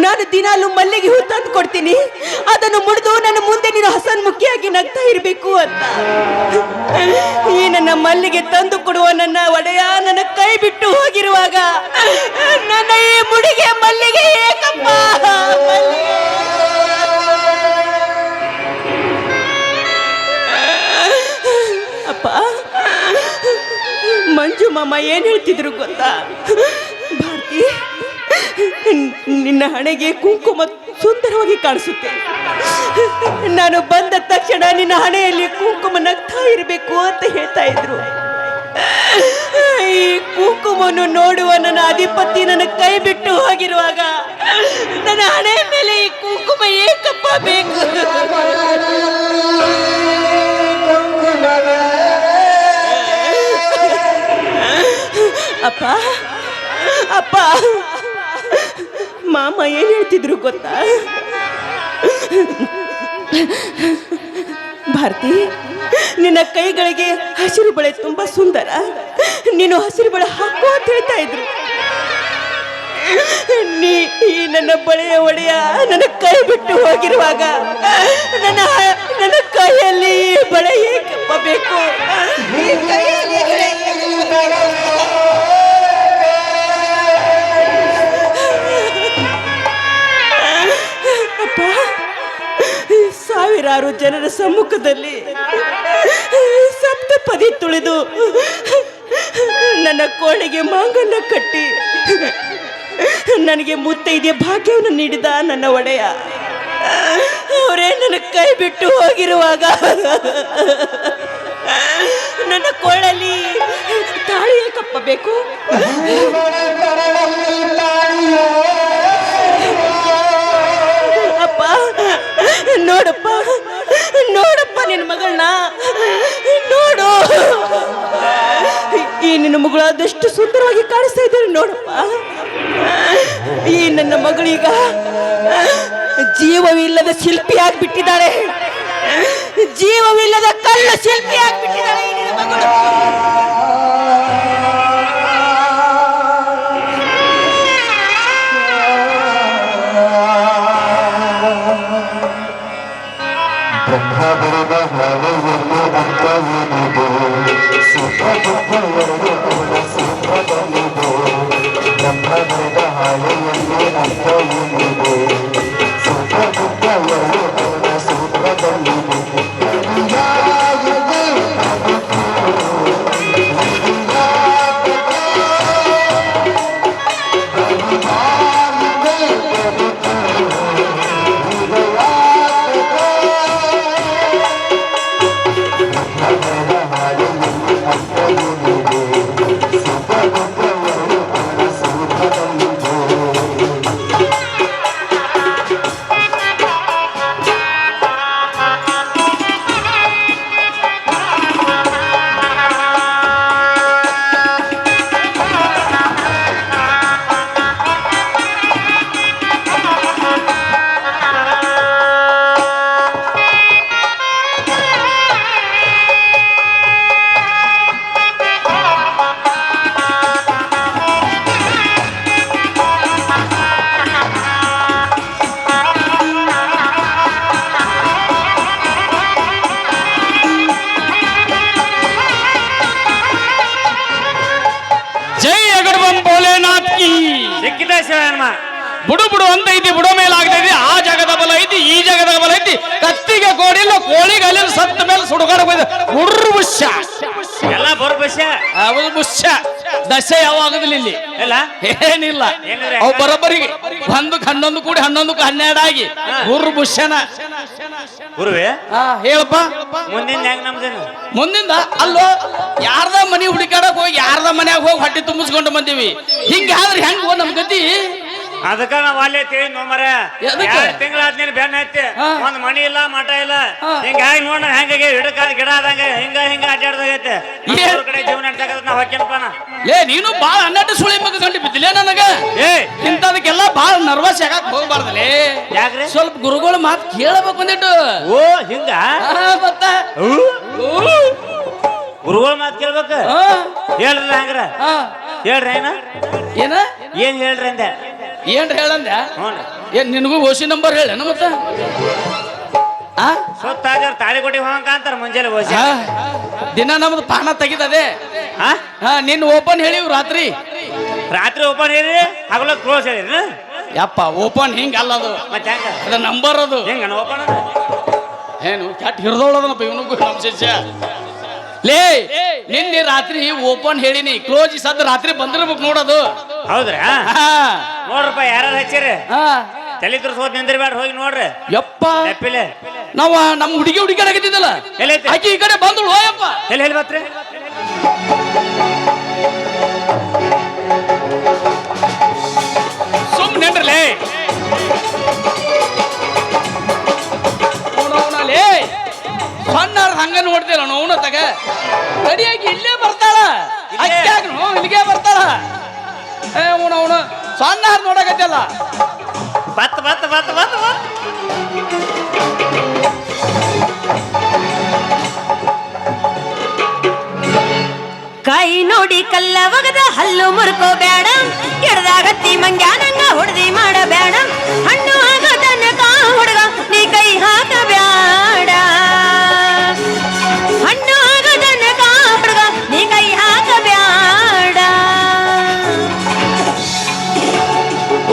ನಾನು ದಿನಾಲು ಮಲ್ಲಿಗೆ ಹೂ ತಂದು ಕೊಡ್ತೀನಿ, ಅದನ್ನು ಮುಡಿದು ನನ್ನ ಮುಂದೆ ನೀನು ಹಸನ್ಮುಖಿಯಾಗಿ ನಗ್ತಾ ಇರಬೇಕು ಅಂತ. ಈ ನನ್ನ ಮಲ್ಲಿಗೆ ತಂದು ಕೊಡುವ ನನ್ನ ಒಡೆಯ ನನ್ನ ಕೈ ಬಿಟ್ಟು ಹೋಗಿರುವಾಗ ನನ್ನ ಈ ಮುಡಿಗೆ ಮಲ್ಲಿಗೆ ಏಕಪ್ಪ? ಅಪ್ಪ, ಮಂಜು ಮಾಮ ಏನ್ ಹೇಳ್ತಿದ್ರು ಗೊತ್ತಾ? ಭಾರತಿ, ನಿನ್ನ ಹಣೆಗೆ ಕುಂಕುಮ ಸುಂದರವಾಗಿ ಕಾಣಿಸುತ್ತೆ. ನಾನು ಬಂದ ತಕ್ಷಣ ನಿನ್ನ ಹಣೆಯಲ್ಲಿ ಕುಂಕುಮ ನಗ್ತಾ ಇರಬೇಕು ಅಂತ ಹೇಳ್ತಾ ಇದ್ರು. ಈ ಕುಂಕುಮವನ್ನು ನೋಡುವ ನನ್ನ ಅಧಿಪತಿ ನನ್ನ ಕೈ ಬಿಟ್ಟು ಹೋಗಿರುವಾಗ ನನ್ನ ಹಣೆಯ ಮೇಲೆ ಈ ಕುಂಕುಮ ಏಕಪ್ಪ ಬೇಕು? ಅಪ್ಪ, ಅಪ್ಪ, ಮಾಮ ಏನ್ ಹೇಳ್ತಿದ್ರು ಗೊತ್ತಾ? ಭಾರತಿ, ನಿನ್ನ ಕೈಗಳಿಗೆ ಹಸಿರು ಬಳೆ ತುಂಬಾ ಸುಂದರ, ನೀನು ಹಸಿರು ಬಳೆ ಹಾಕು ಅಂತ ಹೇಳ್ತಾ ಇದ್ರು. ಈ ನನ್ನ ಬಳೆಯ ಒಡೆಯ ನನ್ನ ಕೈ ಬಿಟ್ಟು ಹೋಗಿರುವಾಗ ನನ್ನ ಕೈಯಲ್ಲಿ ಬಳೆ ಏಕಪ್ಪ ಬೇಕು? ಈ ಕೈಯಲ್ಲಿ ಸಾವಿರಾರು ಜನರ ಸಮ್ಮುಖದಲ್ಲಿ ಸಪ್ತಪದಿ ತುಳಿದು ನನ್ನ ಕೋಣೆಗೆ ಮಾಂಗಲ್ಯ ಕಟ್ಟಿ ನನಗೆ ಮುತ್ತೈದೆ ಭಾಗ್ಯವನ್ನು ನೀಡಿದ ನನ್ನ ಒಡೆಯ ಅವರೇ ನನ್ನ ಕೈ ಬಿಟ್ಟು ಹೋಗಿರುವಾಗ ನನ್ನ ಕೋಳಲ್ಲಿ ತಾಳಿಯ ಕಪ್ಪಬೇಕು. ಅಪ್ಪ ನೋಡಪ್ಪ ನೋಡಪ್ಪ ನಿನ್ನ ಮಗಳನ್ನ ನೋಡು. ಈ ನಿನ್ನ ಮಗಳು ಅದೆಷ್ಟು ಸುಂದರವಾಗಿ ಕಾಣಿಸ್ತಾ ಇದ್ದಾರೆ ನೋಡಪ್ಪ. ಈ ನನ್ನ ಮಗಳೀಗ ಜೀವವಿಲ್ಲದ ಶಿಲ್ಪಿ ಆಗ್ಬಿಟ್ಟಿದ್ದಾಳೆ, ಜೀವವಿಲ್ಲದ ಕಳ್ಳ ಶಿಲ್ಪಿ ಆಗ್ಬಿಟ್ಟಿದ್ದಾಳೆ ಈ ನಿನ್ನ ಮಗಳು.
ಬ್ರಹ್ಮ ಬರೆದ ಹಾಳೆಯನ್ನು ಅಂತವನಿದೆ, ಸುಖ ದುಃಖ ಎರಡು ಅವನ ಸೂತ್ರದಲ್ಲಿದೆ. ಬ್ರಹ್ಮ ಬರೆದ ಹಾಳೆಯನ್ನು ಅಂತವನಿದೆ, ಸುಖ ದುಃಖ ಎರಡು ಅವನ ಸೂತ್ರದಲ್ಲಿದೆ.
ಸಿಕ್ಕಿದ ಶಿವಣ್ಣ
ಬುಡು ಬುಡು ಅಂತ ಐತಿ, ಬುಡೋ ಮೇಲೆ ಆಗ್ತೈತಿ. ಆ ಜಾಗದ ಬಲ ಐತಿ, ಈ ಜಾಗದ ಬಲ ಐತಿ. ಕತ್ತಿಗೆ ಕೋಡಿಲ್ಲ, ಕೋಳಿಗೆ ಅಲ್ಲಿ ಸತ್ತ ಮೇಲೆ ಸುಡುಗಾಡ ಹುಡ್ರು ಬುಷ್ಯ
ಎಲ್ಲ ಬರ್ ಬಸ್ಸ
ಅವಳು ಬುಷ್ಯ ದಶೆ ಯಾವಾಗದಿಲ್ಲ ಇಲ್ಲಿ
ಇಲ್ಲ
ಏನಿಲ್ಲ. ಅವು ಬರೋಬ್ಬರಿಗೆ 1ಕ್ಕೆ 11 ಕೂಡಿ 11ಕ್ಕೆ 12 ಆಗಿ ಹುರ್ರು ಬುಷ್ಯನ
ಗುರುವೆ
ಹೇಳಪ್ಪ.
ಮುಂದಿನ ಹೆಂಗ್ ನಮ್ದೇನು
ಮುಂದಿಂದ ಅಲ್ಲೋ ಯಾರ್ದ ಮನಿ ಹುಡುಕಾಡಕ್ ಹೋಗಿ ಯಾರ್ದ ಮನ್ಯಾಗ ಹೋಗಿ ಹೊಟ್ಟೆ ತುಂಬಿಸ್ಕೊಂಡು ಬಂದೀವಿ. ಹಿಂಗಾದ್ರೆ ಹೆಂಗ್ ನಮ್ ಗತಿ?
ಅದಕ್ಕ ನಾವ್ ಅಲ್ಲೇ ತಿಳಿ ನೋಮರ
ಎದಕ್ಕೆ?
2 ತಿಂಗಳಾದ್ಮೇಲೆ ಬೆನ್ನ ಹತ್ತಿ ಒಂದ್ ಮನಿ ಇಲ್ಲ ಮಠ ಇಲ್ಲ ಹಿಂಗಾಗಿ ನೋಡ ಹೆಂಗಾಗಿ ಗಿಡ ಆದಂಗ ಹಿಂಗ ಅಡ್ಡಾಡ್ದಾಗೈತೆ ಕಡೆ ಜೀವನ ನಡ್ಸಕ ನಾವ್ ಹಾಕ್ಯನಪ್ಪ ನಾ.
ಲೇ ನೀನು ಬಾಳ ಅನ್ನಟ್ಟು ಸುಳಿ ಮಗ ಕಂಡು ಬಿದ್ದಿಲ್ಲ ನನಗ. ಇಂಥದಕ್ಕೆಲ್ಲ ಬಾಳ ನರ್ವಸ್ ಯಾಕಕ್ ಹೋಗ್ಬಾರ್ದಲೇ.
ಯಾಕ್ರಿ?
ಸ್ವಲ್ಪ ಗುರುಗಳ ಮಾತು ಕೇಳಬೇಕು ಅಂದಿಟ್ಟು.
ಓ ಹಿಂಗ
ಮತ್ತ
ಗುರುಗಳ ಮಾತು ಕೇಳ್ಬೇಕು. ಹೇಳ್ರಿ ಹಂಗ್ರ ಹೇಳ್ರಿ
ಏನ
ಏನ್ ಹೇಳ್ರಿ ಅಂದೆ.
ಏನ್ರಿ ಹೇಳಂದ?
ಹ್ಞೂ
ಏನ್ ನಿನಗೂ ಓಸಿ ನಂಬರ್ ಹೇಳ ಮತ್ತ
ಸುತ್ತಾಗ ತಾಳಿ ಕೊಟ್ಟಿ ಹೋಗಂಕ ಅಂತಾರ ಮುಂಜಾನೆ ಓಸಿ.
ದಿನ ನಮ್ದು ಪಾನ ತೆಗಿತದೆ. ನಿನ್ನ ಓಪನ್ ಹೇಳಿವ್ ರಾತ್ರಿ
ಓಪನ್ ಹೇಳಿ ಹಗಲ ಕ್ಲೋಸ್ ಹೇಳಿರಿ.
ಯಪ್ಪ ಓಪನ್ ಹಿಂಗ ಅಲ್ಲ ಅದು,
ಮತ್ತೆ ಹೆಂಗ
ಅದ ನಂಬರ್ ಅದು.
ಹೆಂಗ ಓಪನ್
ಏನು ಕೆಟ್ಟ ಹಿಡ್ದೋಳದನಪ್ಪ ಇವನಿಗೂ ನಮ್ ಶಿಷ್ಯ. ಲೇ ನಿನ್ನೆ ರಾತ್ರಿ ಓಪನ್ ಹೇಳಿನಿ, ಕ್ಲೋಸ್ ಸದ್ ರಾತ್ರಿ ಬಂದಿರ್ಬೇಕು ನೋಡೋದು.
ಹೌದ್ರಾ? ನೋಡ್ರಪ್ಪ ಯಾರು ಹಚ್ಚಿರಿ ತಲೆ ತುರ್ಸೋದ್ ನಿಂದ್ರಿ ಬೇಡ ಹೋಗಿ ನೋಡ್ರಿ.
ಯಪ್ಪ
ನೆಪ್ಪಿಲೆ
ನಾವ ನಮ್ ಹುಡುಗಿ ಆಗಿದ್ದಿದ್ದಲ್ಲ
ಎಲ್ಲೈತಿ
ಆಕಿ ಈ ಕಡೆ ಬಂದಳು. ಹೋಯಪ್ಪ
ಎಲ್ಲಿ ಹೇಳಿ ಬತ್ರಿ
ಸುಮ್ಮನೆ ಸಣ್ಣ ಹಂಗ ನೋಡ್ತಿಲ್ಲ ನೋವು ತಗ ರೆಡಿಯಾಗಿ ಇಲ್ಲೇ ಬರ್ತಾಳ. ಇಲ್ಲಿಗೆ ಬರ್ತಾಳ. ಅವನು ಸಣ್ಣ ನೋಡಕತ್ತಲ್ಲ.
ಬತ್ ಬತ್ ಬತ್ ಬತ್
ಕೈ ನೋಡಿ ಕಲ್ಲ ಒಗದ ಹಲ್ಲು ಮುರ್ಕೋಬೇಡ, ಕೆಡದಾಗತ್ತಿ ಮಂಗ್ಯಾನಂಗ ಹೊಡೆದಿ ಮಾಡಬೇಡ. ಹಣ್ಣು ಆಗ ತನಕ ಹುಡುಗ ನೀ ಕೈ ಹಾಕಬೇಡ, ಹಣ್ಣು ಆಗ ತನಕ ಹುಡುಗ ನೀ ಕೈ ಹಾಕಬೇಡ.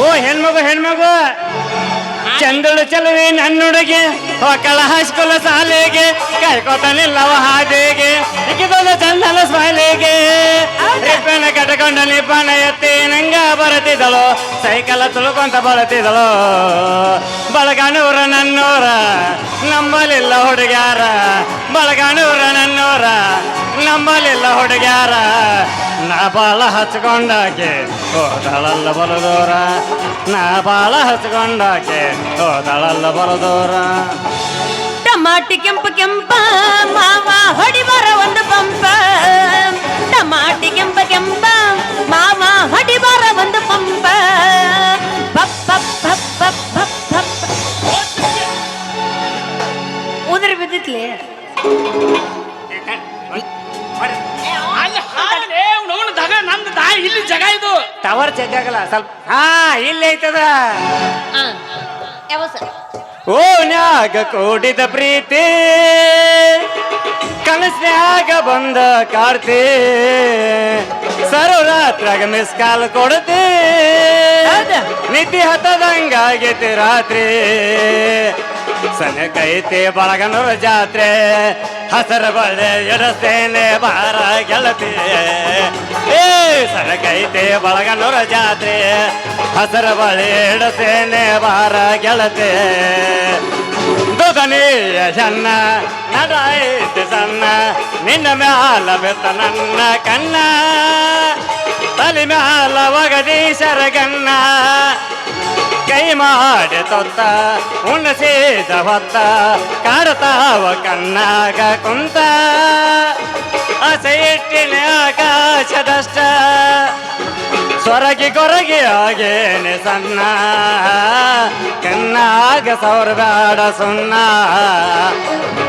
ಓ ಹೆಣ್ಮಗು ಚಂದಳು ಚಲವೇ ನನ್ನುಡುಗೆ ಒಕ್ಕಳ ಹೈಸ್ಕೂಲ್ ಶಾಲೆಗೆ ಕೈಕೊತ ನಿಲ್ಲವ ಹಾದಿಗೆ ಇಕ್ಕಿದೊಂದು ಚಂದನ ಸ್ಮೈಲಿಗೆ ರಿಪ್ಪನ ಕಟ್ಕೊಂಡ ನಿಪ್ಪನ ಎತ್ತಿ ನಂಗ ಬರುತ್ತಿದ್ದಳು ಸೈಕಲ್ ತುಳ್ಕೊಂತ ಬರುತ್ತಿದ್ದಳು ಬಳಗನೂರ ನನ್ನೂರ ನಂಬಲಿಲ್ಲ ಹುಡುಗ್ಯಾರ ಬಳಗನೂರ ನನ್ನೂರ ನಂಬಲಿಲ್ಲ ಹುಡುಗ್ಯಾರ ನಾ ಬಾಳ ಹಚ್ಕೊಂಡಾಕೆ ಹೋದಳಲ್ಲ ಬರದೋರ ನಾ ಬಾಳ ಹಚ್ಕೊಂಡಾಕೆ ಹೋದಳಲ್ಲ ಬರದೋರ
ಟಮಾಟಿ ಕೆಂಪ ಕೆಂಪ ಮಾವ ಹೊಡಿಬಾರ ಒಂದು ಪಂಪ ಟಮಾಟಿ ಕೆಂಪ ಕೆಂಪ ಮಾವ ಹೊಡಿಬಾರ ಒಂದು Pampa puff puff puff puff puff puff ಉದುರಿ ಬಿದ್ದಿತ್ಲಿ
ನಂದು ದಾ ಇಲ್ಲಿ ಜಾಗ ಇದು
ಟವರ್ ಚೆಕ್ ಆಗಲ್ಲ ಸ್ವಲ್ಪ ಹಾ ಇಲ್ಲಿ ಐತದ
ಯಾವ ಸರ್
ಓನ್ಯಾಗ ಕೂಡಿದ ಪ್ರೀತಿ ಕನಸ್ನ್ಯಾಗ ಬಂದ ಕಾರ್ತಿ ಸರೋರಾತ್ರಾಗ ಮಿಸ್ ಕಾಲ್ ಕೊಡ್ತಿ ನಿದ್ದೆ ಹತ್ತದಂಗಾಗೈತಿ ರಾತ್ರಿ ಸನಕೈತಿ ಬಳಗನೂರ ಜಾತ್ರೆ ಹಸರ ಬಳೆ ಎಡಸ್ತೇನೆ ಬಾರ ಗೆಳತಿ ಏ ಸನಕೈತಿ ಬಳಗನೂರ ಜಾತ್ರೆ ಹಸರ ಬಳೆ ಎಡಸ್ತೇನೆ ಬಾರ ಗೆಳತಿ ದುದನಿಯ ಸಣ್ಣ ನಡಾಯ್ತಿ ಸಣ್ಣ ನಿನ್ನ ಮ್ಯಾಲ ಬೆತ್ತ ನನ್ನ ಕಣ್ಣ ತಲೆ ಮ್ಯಾಲ ಒಗದೀಶರಗಣ್ಣ ಕೈ ಮಾಡಿ ತೊತ್ತ ಉಣ್ಣಸಿದ ಹೊತ್ತ ಕಾಡ್ತಾವ ಕಣ್ಣಾಗ ಕುಂತ ಆಸೆ ಇಟ್ಟಿನ ಆಕಾಶದಷ್ಟ ಸೊರಗಿ ಕೊರಗಿ ಆಗೇನೆ ಸಣ್ಣ ಕಣ್ಣಾಗ ಸೌರ ಬೇಡ ಸುಣ್ಣ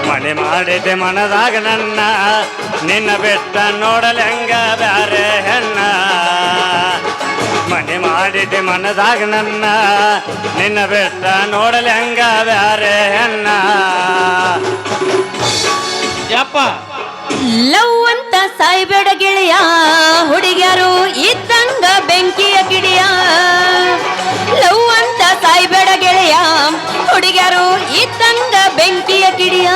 ಮನೆ ಮಾಡಿದೆ ಮನದಾಗ ನನ್ನ ನಿನ್ನ ಬೆಟ್ಟ ನೋಡಲೆಂಗ ಬ್ಯಾರೆ ಹೆಣ್ಣ ಮನೆ ಮಾಡಿದೆ ಮನದಾಗ ನನ್ನ ನಿನ್ನ ಬೆಟ್ಟ ನೋಡಲೆಂಗ ಬ್ಯಾರೆ ಹೆಣ್ಣ
ಯಪ್ಪ
ಲವ್ ಅಂತ ಸಾಯ್ಬೇಡ ಗೆಳೆಯ ಹುಡುಗ್ಯಾರು ಇದ್ದಂಗ ಬೆಂಕಿಯ ಕಿಡಿಯ ಲವ್ ಅಂತ ಸಾಯ್ಬೇಡ ಗೆಳೆಯ ಹುಡುಗ್ಯಾರು ಇದ್ದಂಗ ಬೆಂಕಿಯ ಕಿಡಿಯ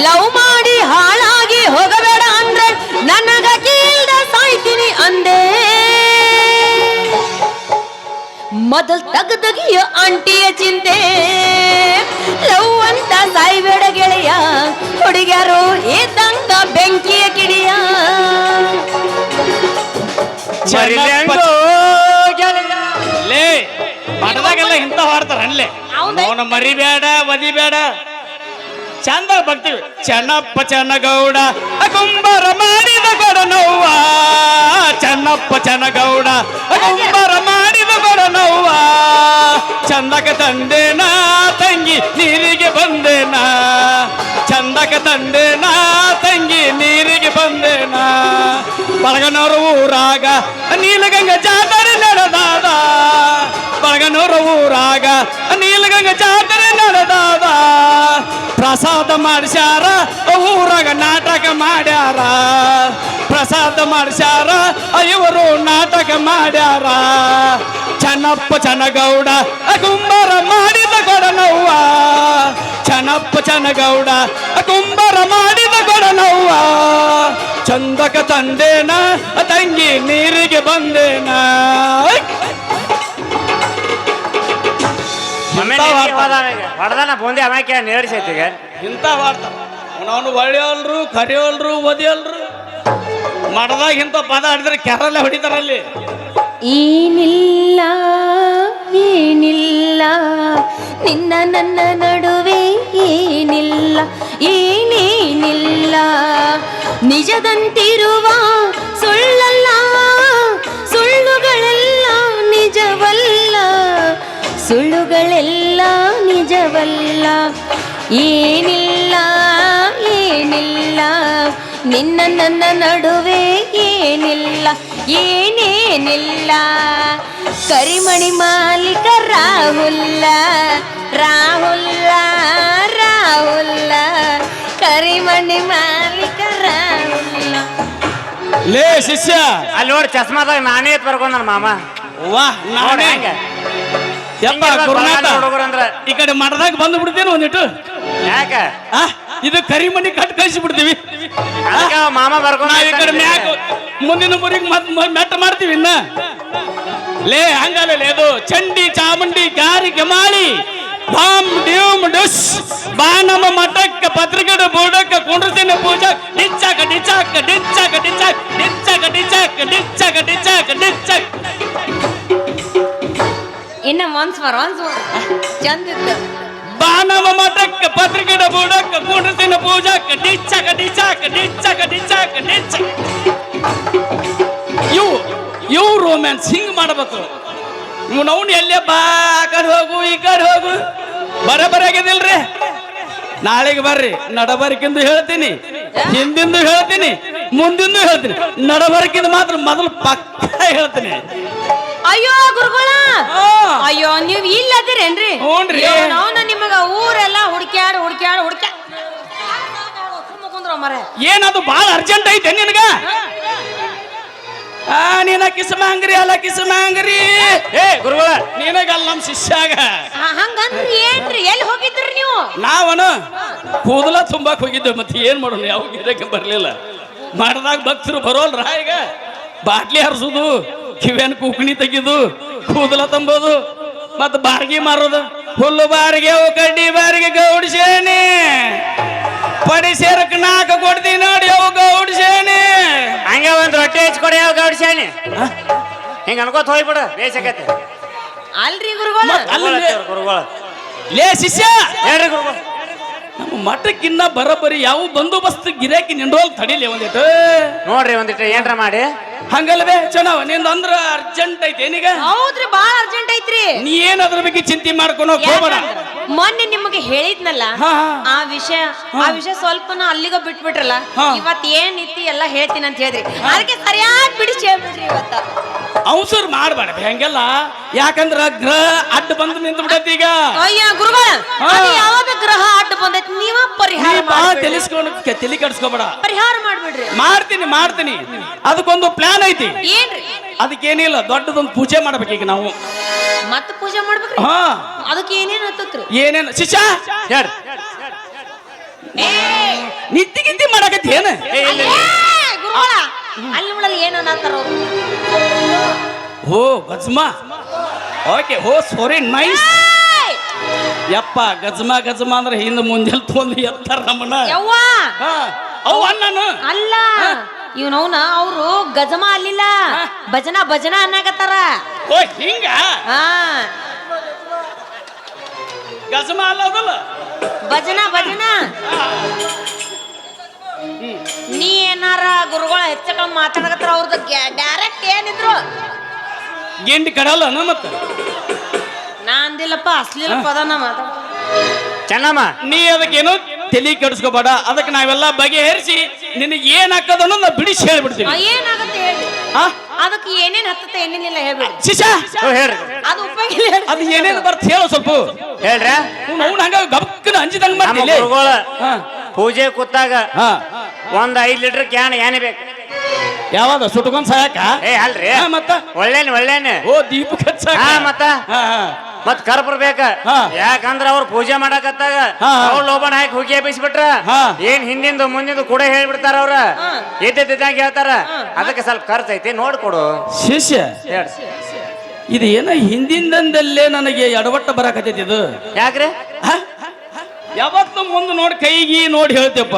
ಲವ್ ಮಾಡಿ ಹಾಳಾಗಿ ಹೋಗಬೇಡ ಅಂದ್ರೆ ನನಗ ಕೀಳ್ದ ಸಾಯ್ತೀನಿ ಅಂದೆ ಮೊದಲ್ ತಗದಗಿಯ ಆಂಟಿಯ ಚಿಂತೆ ಲವ್ ಅಂತ ಸಾಯ್ಬೇಡ ಗೆಳೆಯ ಹುಡುಗ್ಯಾರು ಇದ್ದಂಗ ಬೆಂಕಿಯ ಕಿಡಿಯ
ಲೇ ಮಠದಾಗೆಲ್ಲ ಇಂಥ ಹಾಡ್ತಾರ ಅನ್ಲೇ ಅವನ ಮರಿಬೇಡ ಒದಿಬೇಡ ಚಂದ ಬರ್ತೀವಿ ಚೆನ್ನಪ್ಪ ಚೆನ್ನಗೌಡ ಕುಂಬರ ಮಾಡಿದ ಕೊಡನವ್ವ ಚೆನ್ನಪ್ಪ ಚೆನ್ನಗೌಡ ಕುಂಬರ ಮಾಡಿದ ಕೊಡನವ್ವ ಚಂದಕ ತಂದೇನಾ ತಂಗಿ ನೀರಿಗೆ ಬಂದೇನಾ ಚಂದಕ ತಂದೇನಾ ತಂಗಿ ನೀರಿಗೆ ಬಂದೇನಾ ಬಳಗನೂರ ಊರಾಗ ನೀಲಗಂಗ ಜಾತ್ರೆ ನಡೆದಾದ ಬಳಗನೂರ ಊರಾಗ ನೀಲಗಂಗ ಜಾತ್ರೆ ನಡೆದಾದ ಪ್ರಸಾದ ಮಾಡಿಸ್ಯಾರ ಊರಾಗ ನಾಟಕ ಮಾಡ್ಯಾರ ಪ್ರಸಾದ ಮಾಡಿಸ್ಯಾರ ಇವರು ನಾಟಕ ಮಾಡ್ಯಾರ ಚೆನ್ನಪ್ಪ ಚೆನ್ನಗೌಡ ಕುಂಬರ ಮಾಡಿದ ಕೊಡನವ್ವ ಚೆನ್ನಪ್ಪ ಚೆನ್ನಗೌಡ ಕುಂಬರ ಮಾಡಿದ ಕೊಡನವ್ವ ಚಂದಕ ತಂದೇನ ತಂಗಿ ನೀರಿಗೆ ಬಂದೇನ
ಹೊಡೆದಾನ ಬೂಂದಿ ಅಮಾಕೆ ನೇರಿಸೈತಿಗ
ಇಂಥ ವಾರ್ತ ಅವನು ಒಳ್ಳೆಯಲ್ರು ಕರಿಯೋಲ್ರು ಒದಿಯಲ್ರು ಮಠದಾಗ ಇಂಥ ಪದ ಆಡಿದ್ರೆ ಕೆರಲ್ಲ ಹೊಡಿತಾರಲ್ಲಿ
ಏನಿಲ್ಲ ಏನಿಲ್ಲ ನಿನ್ನ ನನ್ನ ನಡುವೆ ಏನಿಲ್ಲ ಏನೇನಿಲ್ಲ ನಿಜದಂತಿರುವ ಸುಳ್ಳಲ್ಲ ಸುಳ್ಳುಗಳೆಲ್ಲ ನಿಜವಲ್ಲ ಸುಳ್ಳುಗಳೆಲ್ಲ ನಿಜವಲ್ಲ ಏನಿಲ್ಲ ಏನಿಲ್ಲ ನಿನ್ನ ನನ್ನ ನಡುವೆ ಏನಿಲ್ಲ ಏನೇನಿಲ್ಲ ಕರಿಮಣಿ ಮಾಲೀಕ ರಾಹುಲ್ಲ ರಾಹುಲ್ಲ ರಾಹುಲ್ಲ ಕರಿಮಣಿ ಮಾಲೀಕ ರಾಹುಲ್ಲ
ಲೇ ಶಿಷ್ಯ
ಅಲ್ಲಿ ನೋಡಿ ಚಸ್ಮಾದಾಗ ನಾನೇ ಬರ್ಕೊಂಡ ಮಾಮ
ವಾಹ್ ನಾನೇ
ಹೆಂಗ
ಯಪ್ಪ ಗುರುನಾಥ
ಹುಡುಗರು ಅಂದ್ರ
ಈ ಕಡೆ ಮಠದಾಗ ಬಂದು ಬಿಡ್ತೇನೆ ಒಂದಿಟ್ಟು
ಯಾಕ
ಆ, ಇದು ಕರಿಮಣಿ ಕಟ್ ಕಳಿಸಿ ಬಿಡ್ತೀವಿ
ಅದಕ್ಕ ಮಾಮ ಬರ್ಕೊಂಡ್
ನಾವ್ ಈ ಕಡೆ ಮ್ಯಾಕ್ ಮುಂದಿನ ಮುರಿಗೆ ಮೆಟ್ಟ ಮಾಡ್ತೀವಿ ಇನ್ನ ಲೇ ಹಂಗಲ್ಲ ಅದು ಚಂಡಿ ಚಾಮುಂಡಿ ಗಾರಿ ಗಮಾಳಿ ಬಾಮ್ ಡ್ಯೂಮ್ ಡುಸ್ ಬಾ ನಮ್ಮ ಮಠಕ್ಕ ಪತ್ರಿಕೆಡ ಬೋರ್ಡಕ್ಕ ಕುಂಡ್ರಸಿನ ಪೂಜಾ ಡಿಚ್ಚಾಕ ಡಿಚ್ಚಾಕ ಡಿಚ್ಚಾಕ ಡಿಚ್ಚಾಕ ಡಿಚ್ಚಾಕ ಡಿಚ್ಚಾಕ ಡಿಚ್ಚಾಕ ಡಿಚ್ಚಾಕ ಡಿಚ್ಚಾಕ
ಇನ್ನ ಒನ್ಸ್ ಚಂದ ಇತ್ತು
ಬಾ ನಮ್ಮ ಮಠಕ್ಕ ಪತ್ರಿಕೆಡ ಬೋರ್ಡಕ್ಕ ಕುಂಡ್ರಸಿನ ಪೂಜಾಕ್ಕ ಡಿಚ್ಚಾಕ ಡಿಚ್ಚಾಕ ಡಿಚ್ಚಾಕ ಡಿಚ್ಚಾಕ ಡಿಚ್ಚಾಕ ಇವು ರೋಮ್ಯಾನ್ಸ್ ಹಿಂಗ್ ಮಾಡ್ಬೇಕು ನಾವು ಎಲ್ಲೇ ಬಾ ಆ ಕಡೆ ಹೋಗು ಈ ಕಡೆ ಹೋಗು ಬರಬರಿ ಆಗಿದಿಲ್ರಿ ನಾಳೆಗೆ ಬರ್ರಿ ನಡಬರಿಕಿಂದು ಹೇಳ್ತೀನಿ ಹಿಂದಿಂದು ಹೇಳ್ತೀನಿ ಮುಂದಿಂದು ಹೇಳ್ತೀನಿ ನಡಬರಿಕಿಂದ ಮಾತ್ರ ಮೊದಲು ಪಕ್ಕ ಹೇಳ್ತೀನಿ
ಅಯ್ಯೋ ಗುರುಗಳ ಅಯ್ಯೋ ನೀವ್ ಇಲ್ಲದಿರೇನ್ರಿ
ಹ್ಞೂನ್ರಿ.
ನಾವು ನಿಮಗ ಊರೆಲ್ಲ ಹುಡ್ಕ್ಯಾಡ್ ಕುಂದ್ರ ಮರೆ
ಏನದು ಬಾಳ ಅರ್ಜೆಂಟ್ ಐತೆ ನಿನಗ ನೀನ ಕಿಸಮಾಂಗ್ರಿ ಅಲ್ಲ ಕಿಸಮಾಂಗ್ರಿ
ಏ ಗುರುಗಳ
ನಿನಗಲ್ಲ ನಮ್ ಶಿಷ್ಯಾಗ
ಹಂಗಂದ್ರಿ ಏನ್ರಿ ಎಲ್ಲಿ ಹೋಗಿದ್ರಿ ನೀವು
ನಾವನು ಕೂದಲ ತುಂಬಾಕ್ ಹೋಗಿದ್ದೇವೆ ಮತ್ತೆ ಏನ್ ಮಾಡೋಣ ಯಾವ ಗಿಡಕ್ಕೆ ಬರ್ಲಿಲ್ಲ ಮಾಡ್ದಾಗ ಭಕ್ತರು ಬರೋಲ್ರ ಈಗ ಬಾಟ್ಲಿ ಹರಿಸೋದು ಕಿವ್ಯಾನ್ ಕುಕ್ಣಿ ತೆಗಿದು ಕೂದಲ ತಂಬೋದು ಮತ್ತ ಬಾರ್ಗಿ ಮಾರೋದು ಹುಲ್ಲು ಬಾರಿಗೆ ಕಡ್ಡಿ ಬಾರಿಗೆ ಗೌಡಿಸೇನಿ ಪಡಿಸೇರಕ್ ನಾಕ ಕೊಡ್ತೀನಿ ನೋಡಿ ಅವು ಗೌಡಿಸೇನಿ
ಹಂಗ ಒಂದ್ ರೊಟ್ಟಿ ಹಚ್ಕೊಡಿ ಯಾವ ಗೌಡ್ಸಾಣಿ ಹಿಂಗ ಅನ್ಕೋತ ಹೋಗ್ಬಿಡ ಬೇಸಕತ್ತೆ
ಅಲ್ರಿ ಗುರುಗಳ
ಗುರುಗಳ
ಲೇ ಶಿಷ್ಯ
ಹೇಳ್ರಿ ಗುರುಗಳ
ನಮ್ಮ ಮಠಕ್ಕಿನ್ನ ಬರಬರಿ ಯಾವ ಬಂದೋಬಸ್ತ್ ಗಿರಾಕಿ ನಿಂಡೋಲ್ ತಡಿಲಿ ಒಂದಿಟ್ಟು
ನೋಡ್ರಿ ಒಂದಿಟ್ಟು ಏನ್ರ ಮಾಡಿ
ಹಂಗಲ್ವೇ ಚೆನ್ನಾವ ನಿಂದ ಅಂದ್ರ ಅರ್ಜೆಂಟ್ ಐತೆ ಏನೀಗ
ಹೌದ್ರಿ ಬಾಳ ಅರ್ಜೆಂಟ್ ಐತ್ರಿ
ನೀ ಏನ್ ಅದ್ರ ಬಗ್ಗೆ ಚಿಂತೆ ಮಾಡ್ಕೊಳೋ ಹೋಗ್ಬೇಡ
ಮೊನ್ನೆ ನಿಮಗೆ ಹೇಳಿದ್ನಲ್ಲ
ಹಾ,
ಆ ವಿಷಯ ಸ್ವಲ್ಪನ ಅಲ್ಲಿಗ ಬಿಟ್ಬಿಟ್ರಲ್ಲ
ಹಾ.
ಇವತ್ ಏನ್ ಇತ್ತಿ ಎಲ್ಲ ಹೇಳ್ತೀನಿ ಅಂತ ಹೇಳಿದ್ರಿ ಅದಕ್ಕೆ ಸರಿಯಾಗಿ ಬಿಡಿಸಿ ಹೇಳ್ಬಿಟ್ರಿ ಇವತ್ತ
ಅವಸರ್ ಮಾಡ್ಬೇಡ ಹೆಂಗೆಲ್ಲ ಯಾಕಂದ್ರ ಗ್ರಹ ಅಡ್ಡ ಬಂದು ನಿಂತು ಬಿಡತ್ ಈಗ
ಅಯ್ಯ ಗುರುಗಳ
ಹಾ.
ಅದು ಯಾವಾಗ ಗ್ರಹ ಅಡ್ಡ ಬಂದೈತಿ ನೀವ ಪರಿಹಾರ
ನೀ ಬಾ
ಮಾಡ್ಬಿಡ್ರಿ.
ತಲೆ ಕೆಡಿಸ್ಕೋಬೇಡ
ಪರಿಹಾರ ಮಾಡ್ಬಿಡ್ರಿ
ಮಾಡ್ತೀನಿ ಅದಕ್ಕೊಂದು ಪ್ಲಾನ್ ಐತಿ
ಏನ್ರಿ
ಅದಕ್ಕೇನಿಲ್ಲ ದೊಡ್ಡದೊಂದು ಪೂಜೆ ಮಾಡ್ಬೇಕೀಗ ನಾವು
ಮತ್ತ ಪೂಜೆ ಮಾಡ್ಬೇಕ್ರಿ
ಹಾ
ಅದಕ್ಕೆ ಏನೇನ್ ಹತ್ತತ್ರಿ
ಏನೇನು ಶಿಷ್ಯ
ಹೇಳ್ರಿ
ನಿತ್ತಿ ಮಾಡಕತ್ತಿ ಏನ
ಗುರುಗಳ ಅಲ್ಲಿ ಉಳಲ್ಲಿ ಏನೋ ಅನ್ನತ್ತಾರ ಅವ್ರು.
ಓ ಗಜ್ಮಾ ಓಕೆ ಓ ಸಾರಿ ನೈಸ್ ಯಪ್ಪ ಗಜ್ಮಾ ಅಂದ್ರೆ ಹಿಂದೆ ಮುಂಜಾನೆ ತೊಂದು ಎತ್ತಾರ ನಮ್ಮನ್ನ
ಯವ್ವಾ
ಹಾ ಅವು ಅಣ್ಣನು
ಅಲ್ಲ ಇವ್ನವ್ನ ಅವ್ರು ಗಜಮ ಅಲ್ಲಿಲ್ಲ ಭಜನ ಅನ್ನಕತ್ತಾರ
ಓ ಹಿಂಗ
ಹಾ
ಗಜ್ಮಾ ಅಲ್ಲದಲ್ಲ
ಭಜನ ನೀ ಏನಾರ ಗುರುಗಳ ಹೆಚ್ಚಕ ಮಾತಾಡಕತ್ತಾರ ಅವ್ರದ್ದು ಡೈರೆಕ್ಟ್ ಏನಿದ್ರು
ಗೆಂಡಿ ಕಡಲ್ಲ ಮತ್ತೆ
ನಾ ಅಂದಿಲ್ಲಪ್ಪ ಅಸ್ಲಿಲ್ಲ ಪದನ ಮಾತಾಡ
ಚೆನ್ನಮ್ಮ
ನೀ ಅದಕ್ಕೇನು ತಲೆ ಕೆಡಿಸ್ಕೋಬೇಡ ಅದಕ್ಕೆ ನಾವೆಲ್ಲ ಬಗೆಹರಿಸಿ ನಿನಗೆ ಏನ್ ಹಾಕದ ಅನ್ನೋದು ನಾವು ಬಿಡಿಸಿ ಹೇಳ್ಬಿಡ್ತೀವಿ
ಏನಾಗತ್ತೆ ಹೇಳಿ
ಆ?
ಅದಕ್ಕೆ ಏನೇನ್ ಹತ್ತತ್ತೆ ಏನೇನಿಲ್ಲ ಹೇಳ್ಬೇಡಿ
ಶಿಷ್ಯ
ಹೇಳ್ರಿ
ಅದು ಉಪಯೋಗ ಇಲ್ಲ ಹೇಳ್ರಿ.
ಅದು ಏನೇನು ಬರ್ತ ಹೇಳು ಸ್ವಲ್ಪ
ಹೇಳ್ರ
ಅವ್ನು ಹಂಗ ಗಬಕ್ಕನ ಅಂಜಿದಂಗ
ನಮ್ಮ
ಮಾಡ್ತಿಲ್ಲ
ಗುರುಗಳ ಪೂಜೆ ಕೂತಾಗ
ಹಾ
ಒಂದ್ 5 ಲೀಟರ್ ಕ್ಯಾನ್ ಏನೇ ಬೇಕು
ಯಾವಾಗ ಸುಟ್ಕೊಂಡ್ ಸಾಯಕ
ಏ ಅಲ್ರಿ
ಮತ್ತ
ಒಳ್ಳೇನೆ
ಓ ದೀಪಕ್ ಹಚ್ಚಾಕ
ಹಾ ಮತ್ತ
ಹಾ ಹಾ
ಮತ್ ಕರ್ಪುರ ಬೇಕ
ಹಾ.
ಯಾಕಂದ್ರ ಅವ್ರು ಪೂಜೆ ಮಾಡಕತ್ತಾಗ
ಹಾ.
ಅವ್ರು ಲೋಬಣ ಹಾಕಿ ಹೋಗಿ ಎಬ್ಬಿಸ್ಬಿಟ್ರ
ಹಾ.
ಏನ್ ಹಿಂದಿಂದು ಮುಂದಿಂದು ಕೂಡ ಹೇಳ್ಬಿಡ್ತಾರ ಅವ್ರ ಇದ್ದಂಗ ಹೇಳ್ತಾರ ಅದಕ್ಕೆ ಸ್ವಲ್ಪ ಖರ್ಚು ಐತಿ ನೋಡ್ಕೊಡು
ಶಿಷ್ಯ
ಹೇಳ್
ಇದು ಏನೋ ಹಿಂದಿಂದಲ್ಲೇ ನನಗೆ ಎಡವಟ್ಟ ಬರಾಕತ್ತೈತಿ ಇದು
ಯಾಕ್ರಿ
ಯಾವತ್ತು ಮುಂದೆ ನೋಡಿ ಕೈಗಿ ನೋಡಿ ಹೇಳ್ತೇಪ್ಪ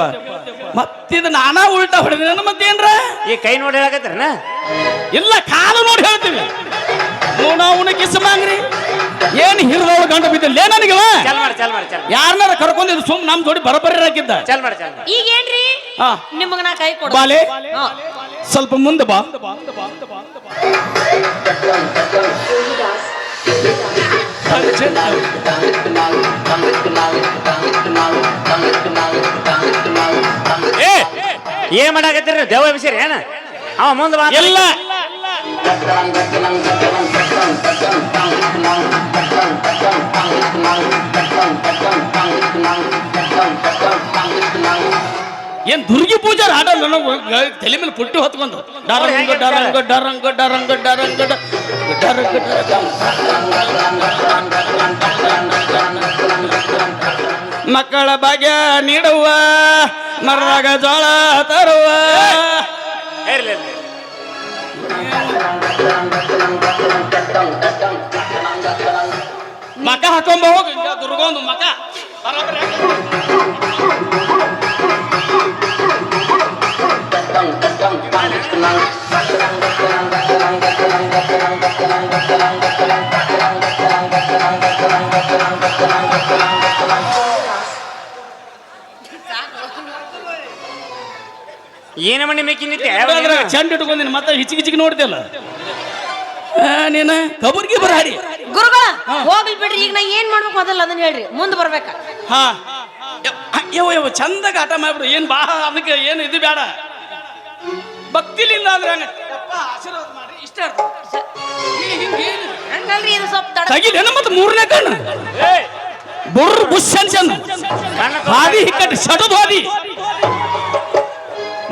ಮತ್ತಿದು ನಾನಾ ಉಲ್ಟಾ ಹೊಡೆದ ಮತ್ತೇನ್ರ
ಈ ಕೈ ನೋಡಿ ಹೇಳಕತ್ತೀರನ
ಇಲ್ಲ ಕಾಲು ನೋಡಿ ಹೇಳ್ತೀವಿ ಅವನ ಕಿಸಮಾಂಗ್ರಿ ಏನ್ ಹಿರಿದವಳು ಗಂಡ ಬಿದ್ದಿಲ್ಲ ನನಗೆ
ಚಲ್ ಮಾಡಿ
ಯಾರನ್ನಾರ ಕರ್ಕೊಂಡಿದ್ದು ಸುಮ್ ನಮ್ ಜೋಡಿ ಬರಬರಿ ಹಾಕಿದ್ದ
ಚಲ್ ಮಾಡಿ
ಈಗ ಏನ್ರಿ
ಹಾ
ನಿಮಗ ನಾ ಕೈ ಕೊಡ
ಬಾಲೆ ಸ್ವಲ್ಪ ಮುಂದೆ ಬಾ
ಏನ್ ಮಾಡಾಕತ್ತೀರಿ ದೇವ ವಿಷಯ ಏನ ಅವ ಮುಂದೆ ಬಾ
ಎಲ್ಲ ಏನ್ ದುರ್ಗಿ ಪೂಜೆ ಆಡಲ್ಲ ನಾವು ತಲೆ ಮೇಲೆ ಪುಟ್ಟಿ ಹೊತ್ಕೊಂಡು ಡರಂಗ ಡರಂಗ ಡರಂಗ ಡರಂಗ ಡರಂಗ ಡರಂಗ ಮಕ್ಕಳ ಭಾಗ್ಯ ನೀಡುವ ಮರದಾಗ ಜೋಳ ತರುವ
ಇರ್ಲಿ ಇರ್ಲಿ.
ಮಕ ಹಾಕೊಂಬ ಹೋಗಿ ದುರ್ಗೊಂದು ಮಕ ಬರೋಬ್ಬರಿ ಹಾಕು.
ಏನ ಮಣ್ಣಿ ಮೇಕಿ ನಿತ್ಯ
ಯಾವ್ದಾದ್ರ ಚಂಡ್ ಇಟ್ಕೊಂಡಿನ ಮತ್ತೆ ಹಿಚಿಕಿಚಿಗೆ ನೋಡ್ತಿಲ್ಲ ನೀನ ಕಬರ್ಗಿ ಬರಾಡಿ
ಗುರುಗಳ ಹೋಗ್ಲಿ ಬಿಡ್ರಿ ಈಗ ನಾ ಏನ್ ಮಾಡ್ಬೇಕು ಮೊದಲ ಅದನ್ನ ಹೇಳ್ರಿ ಮುಂದ್ ಬರ್ಬೇಕ
ಹಾ ಯವ ಚಂದಾಗ ಆಟ ಮಾಡ್ಬಿಡು ಏನ್ ಬಾ ಅದಕ್ಕೆ ಏನು ಇದು ಬೇಡ ಭಕ್ತಿಲಿಲ್ಲ ಅಂದ್ರೆ ಆಶೀರ್ವಾದ ಮಾಡ್ರಿ ಇಷ್ಟ
ಹಂಗಲ್ರಿ ಇದು ಸ್ವಲ್ಪ ತಡ
ತಗಿಲೇನ ಮತ್ತೆ ಮೂರನೇ ಕಣ್ಣು ಬುರ್ರ ಬುಷ್ ಅನ್ಸನ್ ಹಾದಿ ಹಿಕ್ಕಟ್ಟು ಸಡದು ಹಾದಿ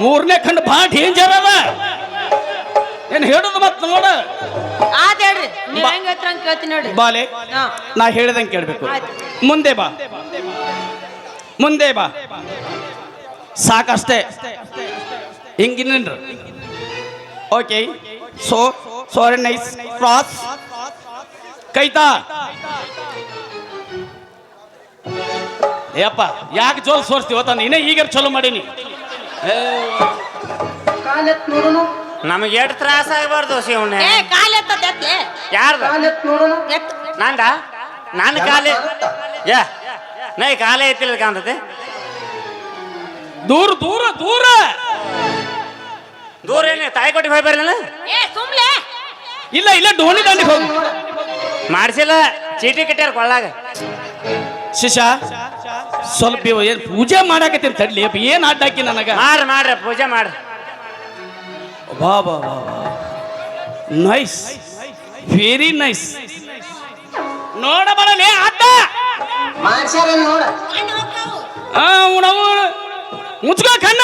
ಮೂರನೇ ಕಣ್ಣು ಭಾಳ ಡೇಂಜರ್ ಅದ ಏನ್ ಹೇಳುದು ಮತ್ ನೋಡ
ಆತ್ ಹೇಳ್ರಿ ನೀವ್ ಹೆಂಗ್ ಹೇಳ್ತೀರ ಹಂಗ್ ಕೇಳ್ತೀನಿ ನೋಡ್ರಿ
ಬಾಲೆ
ಹಾ.
ನಾ ಹೇಳ್ದಂಗೆ ಕೇಳ್ಬೇಕು
ಆಯ್ತು.
ಮುಂದೆ ಬಾ ಮುಂದೆ ಬಾ ಸಾಕಷ್ಟೇ ಹಿಂಗಿನ್ರಿ ಓಕೆ ಸೋರಿ ನೈಸ್ ಕ್ರಾಸ್ ಕೈತಾ ಏಪ್ಪ ಯಾಕೆ ಜೋಲ್ ಸೋರ್ಸ್ತೀವ ನೀನೇ ಈಗ ಚಲೋ ಮಾಡೀನಿ
ನಮಗೆ ಎಷ್ಟು ತ್ರಾಸ ಆಗಬಾರ್ದು ಶಿವಣ್ಣ.
ಏ ಕಾಲ್ ಎತ್ತತ್ತೆ
ಯಾರ್ದ
ಎತ್ತ
ನಂದ ನನ್ನ ಕಾಲೇ ಯಾ ನೈ ಕಾಲೇ ಎತ್ತಿಲ್ಲ ಕಾಣ್ತತೆ.
ದೂರ ದೂರ ದೂರ
ದೂರ ಏನೇ ತಾಯಿ ಕೊಟ್ಟಿಗೆ ಹೋಗಿ ಬರ್ಲಿಲ್ಲ
ಏ ಸುಮ್ಲೆ
ಇಲ್ಲ ಇಲ್ಲ ಡೋಣಿ ದಂಡಿಗೆ ಹೋಗಿ
ಮಾಡಿಸಿಲ್ಲ ಚೀಟಿ ಕಟ್ಟ್ಯಾರ ಕೊಳ್ಳಾಗ.
ಶಿಶ ಸ್ವಲ್ಪ ಏನ್ ಪೂಜೆ ಮಾಡಾಕತ್ತೀನಿ ತಡ್ಲಿ ಏನ್ ಅಡ್ಡ ಹಾಕಿ ನನಗ
ಮಾಡ್ರಿ ಪೂಜೆ ಮಾಡ್ರಿ.
ಬಾ ಬಾ ಬಾ ನೈಸ್ ವೆರಿ ನೈಸ್ ನೋಡ ಬರಲೇ ಅಡ್ಡ ಉಣವು ಮುಚ್ಕೋ ಕಣ್ಣ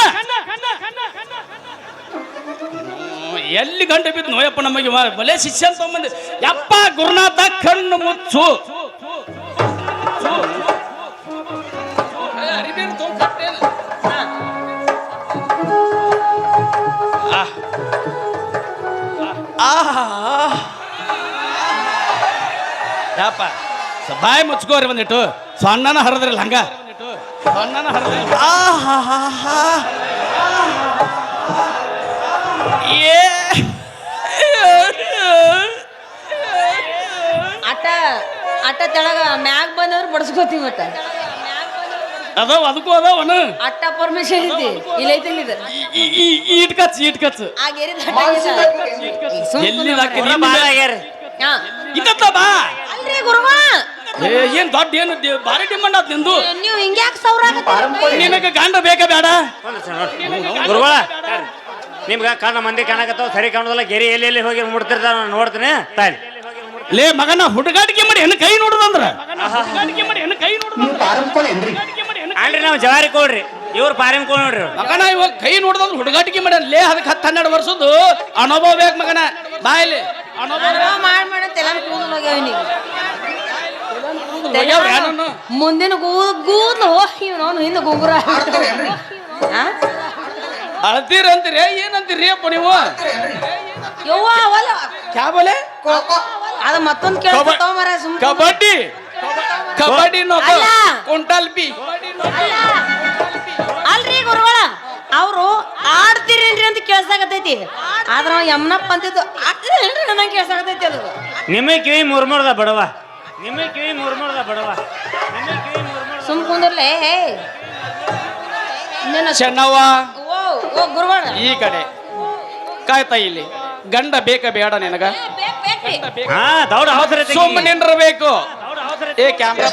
ಎಲ್ಲಿ ಗಂಟೆ ಬಿದ್ದು ನೋಯಪ್ಪ ನಮಗೆ ಬಲೆ ಶಿಷ್ಯ ಅಂತ ಬಂದು ಯಪ್ಪ ಗುರುನಾಥ ಕಣ್ಣು ಮುಚ್ಚು ಯಪ್ಪ ಬಾಯಿ ಮುಚ್ಕೋರಿ ಬಂದಿಟ್ಟು ಸಣ್ಣನ ಹರಿದ್ರಲ್ಲ ಹಂಗ ಸಣ್ಣನ ಹರಿದ್ರಲ್ಲ
ಅಟ್ಟ ಅಟ್ಟ ತೆಳಗ ಮ್ಯಾಗ್ ಬಂದವ್ರು ಬಡ್ಸ್ಕೋತೀವಿ ಮತ್ತ
ಅದಾವ ಅದಕ್ಕೂ ಅದಾವನು
ಅಟ್ಟ ಪರ್ಮಿಷನ್ ಐತಿ ಇಲ್ಲ ಐತಿಲ್ಲ ಇದು
ಈಟ್ ಕಚ್ ಈಟ್ ಕಚ್
ಆ ಗೆರಿ
ಎಲ್ಲಿ
ಬಾಳ ಆಗ್ಯಾರ.
ಇತ್ತ ಬಾ
ಅಲ್ರಿ ಗುರುವ
ಏನ್ ದೊಡ್ಡ ಏನು ಭಾರಿ ಡಿಮಾಂಡ್ ಆತ್ ನಿಂದು
ನೀವು ಹಿಂಗ್ಯಾಕ್ ಸೌರ
ನಿನಗೆ ಗಂಡ ಬೇಕಾ ಬೇಡ
ಗುರುಗಳ ನಿಮ್ಗ ಕಣ್ಣ ಮಂದಿ ಕಾಣಕತ್ತಾವ ಸರಿ ಕಾಣೋದಲ್ಲ ಗೆರಿ ಎಲ್ಲಿ ಹೋಗಿ ಮುಡ್ತಿರ್ತಾರ ನೋಡ್ತೀನಿ ತಾಯಿ.
ಲೇ ಮಗನ ಹುಡುಗಾಟಿಕೆ ಮಾಡಿ ಹೆಣ್ಣು ಕೈ ನೋಡುದಂದ್ರ ಹುಡುಗಾಟಿಕೆ ಮಾಡಿ ಹೆಣ್ಣು ಕೈ ನೋಡುದಂದ್ರ
ಅಲ್ರಿ ನಾವು ಜವಾರಿ ಕೊಡ್ರಿ ಇವ್ರು ಪಾರಿಂ ಕೊಡ್ ನೋಡ್ರಿ.
ಮಗನ ಇವಾಗ ಕೈ ನೋಡುದಂದ್ರ ಹುಡುಗಾಟಿಕೆ ಮಾಡಿ ಲೇ ಅದಕ್ಕೆ 10-12 ವರ್ಷದ್ದು ಅನುಭವ ಬೇಕು ಮಗನ ಬಾಯಲ್ಲಿ ಅನುಭವ
ಮಾಡಂತೆಲ್ಲ ಕೂದಲು ಹೋಗ್ಯಾವ ನೀವು
ಹೋಗ್ಯಾವ ಯಾರನ್ನು?
ಮುಂದಿನ ಕೂದಲು ಇವನು ಹಿಂದೆ ಗುಂಗುರ
ಅಳ್ತೀರಂತೀರಿ ಏನಂತೀರಿ ಅಪ್ಪ ನೀವು
ಯವ್ವ ಅವಲ್ಲ
ಕ್ಯಾ ಬೋಲೆ
ಅದ ಮತ್ತೊಂದು ಕೇಳ್ತಾವ ಮರ ಸುಮ್ಮನೆ
ಕಬಡ್ಡಿ ಕಬಡ್ಡಿ ನೋಕೋ
ಅಲ್ಲ.
ಕುಂಟಲ್ ಪಿ
ಅಲ್ರಿ ಗುರುಗಳ ಅವರು ಆಡ್ತೀರೇನ್ರಿ ಅಂತ ಕೇಳ್ಸಾಕತೈತಿ ಆದ್ರ ನಾವು ಯಮ್ನಪ್ಪ ಅಂತಿದ್ದು ಆಡ್ತೀರೇನ್ರಿ ನಂಗೆ ಕೇಳ್ಸಾಕತೈತಿ ಅದು
ನಿಮಗೆ ಕಿವಿ ಮುರ್ಮುರ್ದ ಬಡವ ನಿಮಗೆ ಕಿವಿ ಮುರ್ಮುರ್ದ ಬಡವ ನಿಮಗೆ ಕಿವಿ ಮುರ್ಮುರ್ದ
ಸುಮ್ ಕುಂದ್ರಲೆ
ಚೆನ್ನವ್ವ
ಓ ಗುರುಗಳ
ಈ ಕಡೆ ಕಾಯ್ತಾ ಇಲ್ಲಿ ಗಂಡ ಬೇಕ ಬೇಡ ನಿನಗ
ಹಾ ದೌಡ ಅವಸರ
ಸುಮ್ಮನೆ ನಿಂದಿರಬೇಕು ಏ ಕ್ಯಾಮ್ರಾ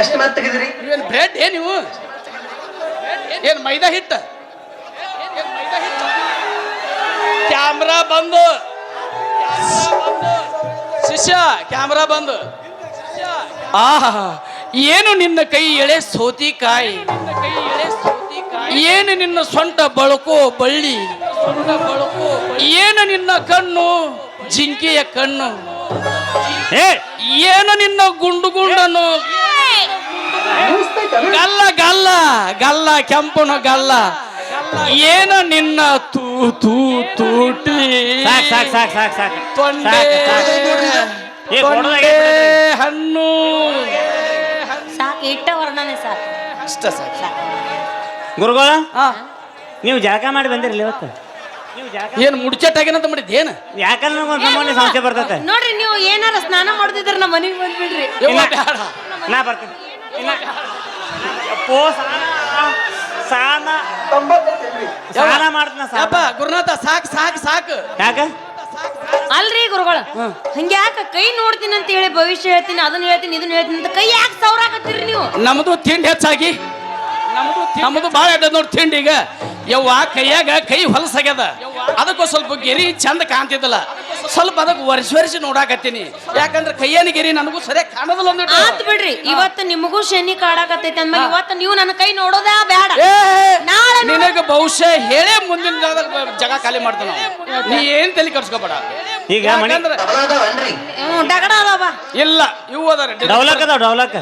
ಎಷ್ಟು ಮಾತು ತೆಗೆದ್ರಿ
ಏನ್ ಬ್ರೆಡ್ ಏನ್ ನೀವು ಏನ್ ಮೈದಾ ಹಿಟ್ಟ ಕ್ಯಾಮ್ರಾ ಬಂದು ಶಿಷ್ಯ ಕ್ಯಾಮ್ರಾ ಬಂದು ಆಹಾ ಏನು ನಿನ್ನ ಕೈ ಎಳೆ ಸೋತಿಕಾಯಿ ಏನು ನಿನ್ನ ಸೊಂಟ ಬಳಕೋ ಬಳ್ಳಿ ಏನು ನಿನ್ನ ಕಣ್ಣು ಜಿಂಕೆಯ ಕಣ್ಣು ಏನು ನಿನ್ನ ಗುಂಡು ಗುಂಡನು ಗಲ್ಲ ಗಲ್ಲ ಗಲ್ಲ ಕೆಂಪನ ಗಲ್ಲ ಏನ ನಿನ್ನ ತೂ ತೂ ತೂಟಿ
ಸಾಕ್ ಸಾಕ್ ಸಾಕ್ ಸಾಕ್ ಸಾಕ್
ತೊಂಡೆ
ಏ,
ತೊಂಡೆ ಹಣ್ಣು
ಸಾಕು ಇಟ್ಟ ವರ್ಣನೆ ಸಾಕು.
ಅಷ್ಟ ಸಾಕು.
ಗುರುಗಳ
ಹಾ
ನೀವು ಜಳಕ ಮಾಡಿ ಬಂದಿರಲಿ ಇವತ್ತು
ಏನ್ ಮುಡ್ಚಟ್ಟಾಗೇನಂತ ಮಾಡಿದ್ ಏನ
ಯಾಕಂದ್ರೆ ನಮ್ಗೊಂದು ನಮ್ಮನೆ ಸಮಸ್ಯೆ ಬರ್ತೈತೆ.
ನೋಡ್ರಿ ನೀವು ಏನಾರ ಸ್ನಾನ ಮಾಡ್ತಿದ್ರ ನಮ್ಮ ಮನೆಗೆ ಬಂದ್ಬಿಡ್ರಿ.
ಯವ್ವ ಬ್ಯಾಡ.
ನಾ ಬರ್ತೀನಿ ಅಪ್ಪೋ ಸ್ನಾನ ಸ್ನಾನ ಮಾಡ್ತಾನ
ಯಪ್ಪ ಗುರುನಾಥ ಸಾಕ್ ಸಾಕ್ ಸಾಕ್
ಯಾಕ
ಅಲ್ರಿ ಗುರುಗಳು ಹಂಗ್ಯಾಕ ಕೈ ನೋಡ್ತೀನಿ ಅಂತ ಹೇಳಿ ಭವಿಷ್ಯ ಹೇಳ್ತೀನಿ ಅದನ್ನ ಹೇಳ್ತೀನಿ ಇದನ್ನ ಹೇಳ್ತೀನಿ ಅಂತ ಕೈ ಯಾಕೆ ಸೌರಾಕತ್ತೀರಿ ನೀವು?
ನಮ್ದು ತಿಂಡಿ ಹೆಚ್ಚಾಗಿ ನಮ್ದು ಬಾಳ ಅಡ್ಡ ನೋಡಿ ತಿಂಡಿ ಈಗ ಯವ್ವ ಕೈಯಾಗ ಕೈ ಹೊಲಸಾಗ್ಯದ ಅದಕ್ಕೂ ಸ್ವಲ್ಪ ಗೆರಿ ಚಂದ ಕಾಣ್ತಿದ್ದಲ್ಲ ಸ್ವಲ್ಪ ಅದಕ್ಕೆ ವರ್ಷ ನೋಡಾಕತ್ತೀನಿ ಯಾಕಂದ್ರೆ ಕೈಯನ ಗೆರಿ ನನಗೂ ಸರಿಯಾಗಿ ಕಾಣೋದಿಲ್ಲ ಅಂದ್ಬಿಟ್ಟು
ಆತ್ ಬಿಡ್ರಿ ಇವತ್ತು ನಿಮಗೂ ಶನಿ ಕಾಡಾಕತ್ತೈತಿ ಅಂದ್ಮೇಲೆ ಇವತ್ತು ನೀವು ನನ್ನ ಕೈ ನೋಡೋದೇ ಬೇಡ.
ಏ,
ನಾಳೆ
ನಿನಗ ಬಹುಶಃ ಹೇಳೇ ಮುಂದಿನ ಜಾಗ ಖಾಲಿ ಮಾಡ್ತಾನ ನೀ ಏನ್ ತಲೆ ಕರ್ಸ್ಕೊಬೇಡ
ಈಗ ಮನೆ
ಯಾಕಂದ್ರೆ
ಡಗಡ ಅದಾವ.
ಇಲ್ಲ ಇವು ಅದಾರ
ಡೌಲಕ್ ಅದಾವ ಡೌಲಕ್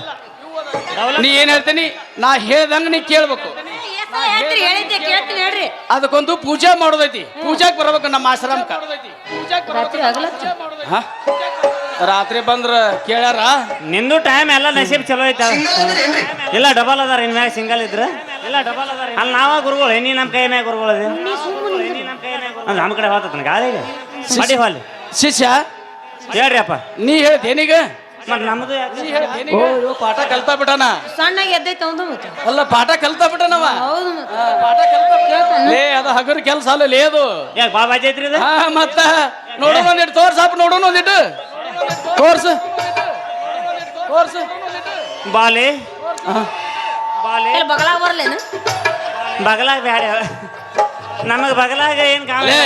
ನೀ ಏನ್ ಹೇಳ್ತೀನಿ ನಾ ಹೇಳ್ದಂಗ ನೀ ಕೇಳ್ಬೇಕು
ಹೇಳ್ತೀರಿ ಹೇಳಿದ್ದೆ ಕೇಳ್ತೀನಿ ಹೇಳ್ರಿ.
ಅದಕ್ಕೊಂದು ಪೂಜೆ ಮಾಡೋದೈತಿ ಪೂಜಾಕ್ ಬರ್ಬೇಕು ನಮ್ಮ ಆಶ್ರಮಕ್ಕ
ರಾತ್ರಿ ಹಗಲತ್ತ
ಹ? ರಾತ್ರಿ ಬಂದ್ರ ಕೇಳ್ಯಾರ
ನಿಂದು ಟೈಮ್ ಎಲ್ಲ ನಸೀಬ್ ಚಲೋ ಐತ ಇಲ್ಲ ಡಬಲ್ ಅದಾರ ಇನ್ ಮ್ಯಾಗ ಸಿಂಗಲ್ ಇದ್ರ ಇಲ್ಲ ಡಬಲ್ ಅದಾರ ಅಲ್ಲಿ ನಾವ ಗುರುಗಳು ನೀ ನಮ್ಮ ಕೈ ಮ್ಯಾಗ ಗುರುಗಳು ನಮ್ಮ ಕಡೆ ಹೋಗ್ತದ ಗಾಳಿಗೆ ಮಾಡಿ ಹೋಲಿ
ಶಿಷ್ಯ
ಹೇಳ್ರಿ ಅಪ್ಪ
ನೀ ಹೇಳ್ತೇನೀಗ
ಮತ್ ನಮ್ದು ಯಾಕೆ?
ಓ ಪಾಠ ಕಲ್ತಾ ಬಿಟ್ಟಾನ
ಸಣ್ಣಗೆ ಎದ್ದೈತೆ ಅವಂದು ಮತ್ತೆ.
ಅಲ್ಲ ಪಾಠ ಕಲ್ತಾ ಬಿಟ್ಟಾನವ
ಹೌದು ಮತ್ತೆ.
ಪಾಠ ಕಲ್ತಾ ಲೇ ಅದು ಹಗರ್ ಕೆಲಸ ಅಲ್ಲ ಲೇ ಅದು
ಯಾಕೆ ಬಾಬಾ ಐತ್ರಿ ಇದು
ಹಾ ಮತ್ತ ನೋಡೋಣ ಒಂದಿಟ್ಟು ತೋರ್ಸಪ್ಪ ನೋಡೋಣ ಒಂದಿಟ್ಟು ತೋರ್ಸು ತೋರ್ಸು
ಬಾಲೆ ಬಾಲೆ
ಇಲ್ಲಿ ಬಗಲಾಗ ಬರ್ಲೇನು?
ಬಗಲಾಗ ಬ್ಯಾಡ ನಮಗ್ ಬಗಲಾಗ ಏನ್ ಕಾಣ
ಲೇ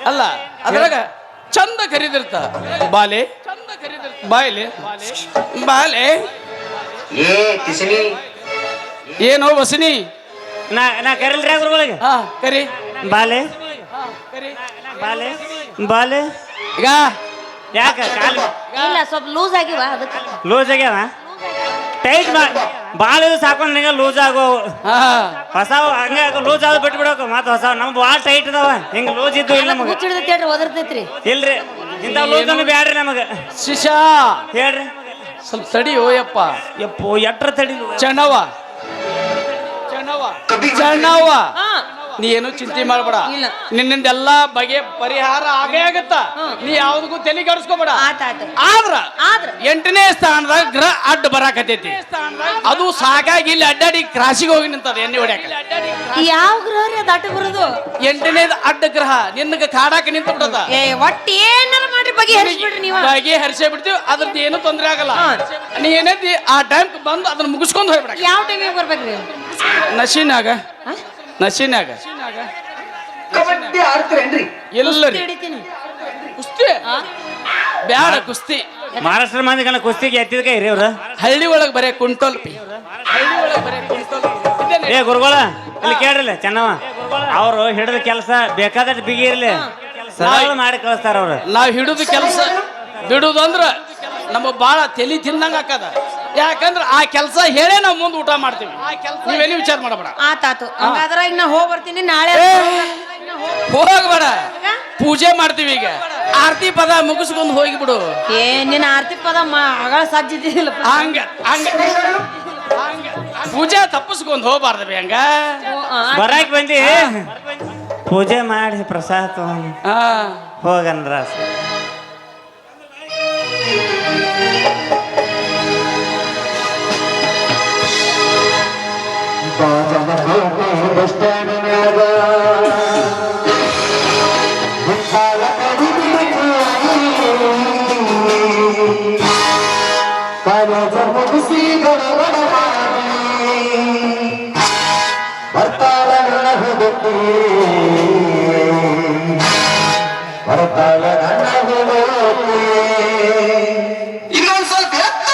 ಅಲ್ಲ ಅದ್ರಾಗ ಚಂದ ಕರೀದಿರ್ತ ಬಾಲೆ ಬಾಯ್ಲೆ ಬಾಲೆ ಏನೋ ವಸನಿ
ನಾ ಕರಿಲ್ರಿ ಗುರುಗಳಿಗೆ
ಹಾ ಕರಿ
ಬಾಲೆ ಬಾಲೆ ಬಾಲೆ
ಈಗ
ಯಾಕ ಕಾಲು
ಇಲ್ಲ ಸ್ವಲ್ಪ ಲೂಸ್ ಆಗಿವ ಅದಕ್ಕೆ.
ಲೂಸ್ ಆಗ್ಯಾವ ಟೈಟ್ ಬಾಳ ಸಾಕೊಂಡ್ ನಿಂಗ ಲೂಸ್ ಆಗೋ
ಹಾ
ಹೊಸ ಹಂಗ ಲೂಸ್ ಆಗ ಬಿಟ್ಟು ಬಿಡೋಕು ಮತ್ತೆ ಹೊಸ ನಮ್ ಬಾಳ ಟೈಟ್ ಅದಾವ ಹಿಂಗ ಲೂಸ್ ಇದ್ದು ಇಲ್ಲ ನಮಗ
ಮುಚ್ಚಿಡ್ದೈತಿ ಹೇಳ್ರಿ ಒದರ್ತೈತ್ರಿ.
ಇಲ್ರಿ ಇಂಥ ಲೂಸ್ ಬ್ಯಾಡ್ರಿ ನಮಗ
ಶಿಷ್ಯ
ಹೇಳ್ರಿ
ಸ್ವಲ್ಪ ತಡಿ ಓಯಪ್ಪ
ಯಪ್ಪೋ ಎಟ್ರ ತಡಿ
ಚೆನ್ನವ್ವ ಚೆನ್ನವ್ವ
ಹಾ
ನೀ ಏನು ಚಿಂತೆ ಮಾಡಬೇಡ
ಇಲ್ಲ.
ನಿನ್ನಿಂದೆಲ್ಲ ಬಗೆ ಪರಿಹಾರ ಆಗೇ ಆಗತ್ತ ನೀ ಯಾವ್ದಕ್ಕೂ ತಲೆ ಕೆಡಿಸ್ಕೋಬೇಡ
ಆತಾತ
ಆದ್ರ
ಆದ್ರ
8ನೇ ಸ್ಥಾನದಾಗ ಗ್ರಹ ಅಡ್ಡ ಬರಾಕತೈತಿ ಅದು ಸಾಕಾಗಿ ಇಲ್ಲಿ ಅಡ್ಡಾಡಿ ಕ್ರಾಸಿಗೆ ಹೋಗಿ ನಿಂತದ ಎಣ್ಣೆ ಹೊಡ್ಯಾಕ
ಯಾವ ಗ್ರಹ ರೀ ಅದು ಅಡ್ಡ ಬರೋದು?
8ನೇದ ಅಡ್ಡ ಗ್ರಹ ನಿನ್ನಗ ಕಾಡಾಕ ನಿಂತು ಬಿಡದ
ಏ ಒಟ್ಟು ಏನಾರ ಮಾಡ್ರಿ ಬಗೆ ಹರಿಸ್ಬಿಡ್ರಿ ನೀವು.
ಬಗೆ ಹರಿಸೇ ಬಿಡ್ತೀವಿ ಅದ್ರದ್ದು ಏನು ತೊಂದರೆ ಆಗಲ್ಲ ನೀ ಏನೈತಿ ಆ ಟೈಮ್ ಬಂದು ಅದನ್ನ ಮುಗಿಸ್ಕೊಂಡು ಹೋಗ್ಬಿಡ
ಯಾವ ಟೈಮಿಗೆ ಬರ್ಬೇಕ್ರಿ?
ನಶೀನಾಗ ನಶೀನಾಗ ಎಲ್ಲರಿ
ಹಿಡಿತೀನಿ.
ಕುಸ್ತಿ ಬ್ಯಾಡ ಕುಸ್ತಿ
ಮಹಾರಾಷ್ಟ್ರ ಮಂದಿ ಕಣ ಕುಸ್ತಿಗೆ ಎತ್ತಿದ ಕೈ ರೀ ಅವ್ರ
ಹಳ್ಳಿ ಒಳಗೆ ಬರೇ ಕುಂಟೋಲ್ಪಿ ಹಳ್ಳಿ ಒಳಗೆ ಬರೇ ಕುಂಟೋಲ್ಪಿ
ಏ ಗುರುಗಳ ಇಲ್ಲಿ ಕೇಳ್ರಲ್ಲ ಚೆನ್ನವ ಅವರು ಹಿಡಿದ ಕೆಲಸ ಬೇಕಾದಷ್ಟು ಬಿಗಿ ಇರ್ಲಿ ಸರಳ ಮಾಡಿ ಕಳಿಸ್ತಾರ ಅವ್ರು
ನಾವ್ ಹಿಡಿದು ಕೆಲಸ ಬಿಡುದು ಅಂದ್ರ ನಮಗ್ ಬಾಳ ತಲಿ ತಿನ್ನಂಗ ಆಕದ ಯಾಕಂದ್ರ ಆ ಕೆಲಸ ಹೇಳೇ ನಾವ್ ಮುಂದೆ ಊಟ ಮಾಡ್ತೀವಿ ನೀವೇನು ವಿಚಾರ ಮಾಡಬೇಡ
ಆತಾತು ಹಂಗಾದ್ರ ಈಗ ನಾ ಹೋಗಿ ಬರ್ತೀನಿ ನಾಳೆ.
ಹೋಗ್ಬೇಡ ಪೂಜೆ ಮಾಡ್ತೀವಿ ಈಗ ಆರತಿ ಪದ ಮುಗಿಸ್ಕೊಂಡು ಹೋಗಿಬಿಡು
ಏ ನಿನ್ನ ಆರ್ತಿ ಪದ ಮಗಳ ಸಜ್ಜಿದ್ದಿಲ್ಲ.
ಹಂಗ ಹಂಗ ಪೂಜೆ ತಪ್ಪಿಸ್ಕೊಂಡು ಹೋಗ್ಬಾರ್ದ ಹಂಗ
ಬರಾಕ್ ಬಂದಿ ಪೂಜೆ ಮಾಡಿ ಪ್ರಸಾದ ತಗೊಂಡು
ಹಾ
ಹೋಗಂದ್ರ
ಬರ್ತಾಳ ನನ್ನ ಹುಡುಕಿ ಬರ್ತಾಳ ನನ್ನ ಹುಡುಕಿ ಇನ್ನೊಂದು ಸ್ವಲ್ಪ ಎತ್ತ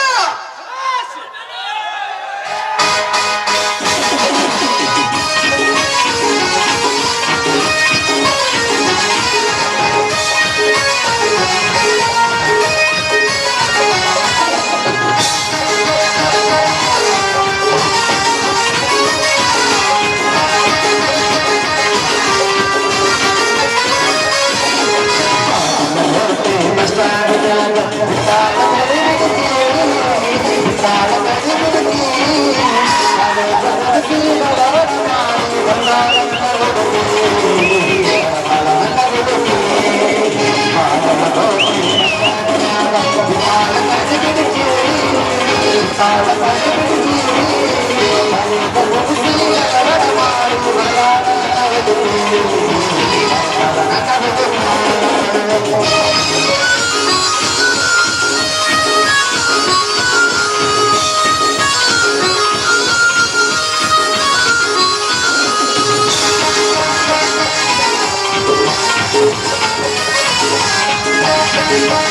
ಬಣ್ಣ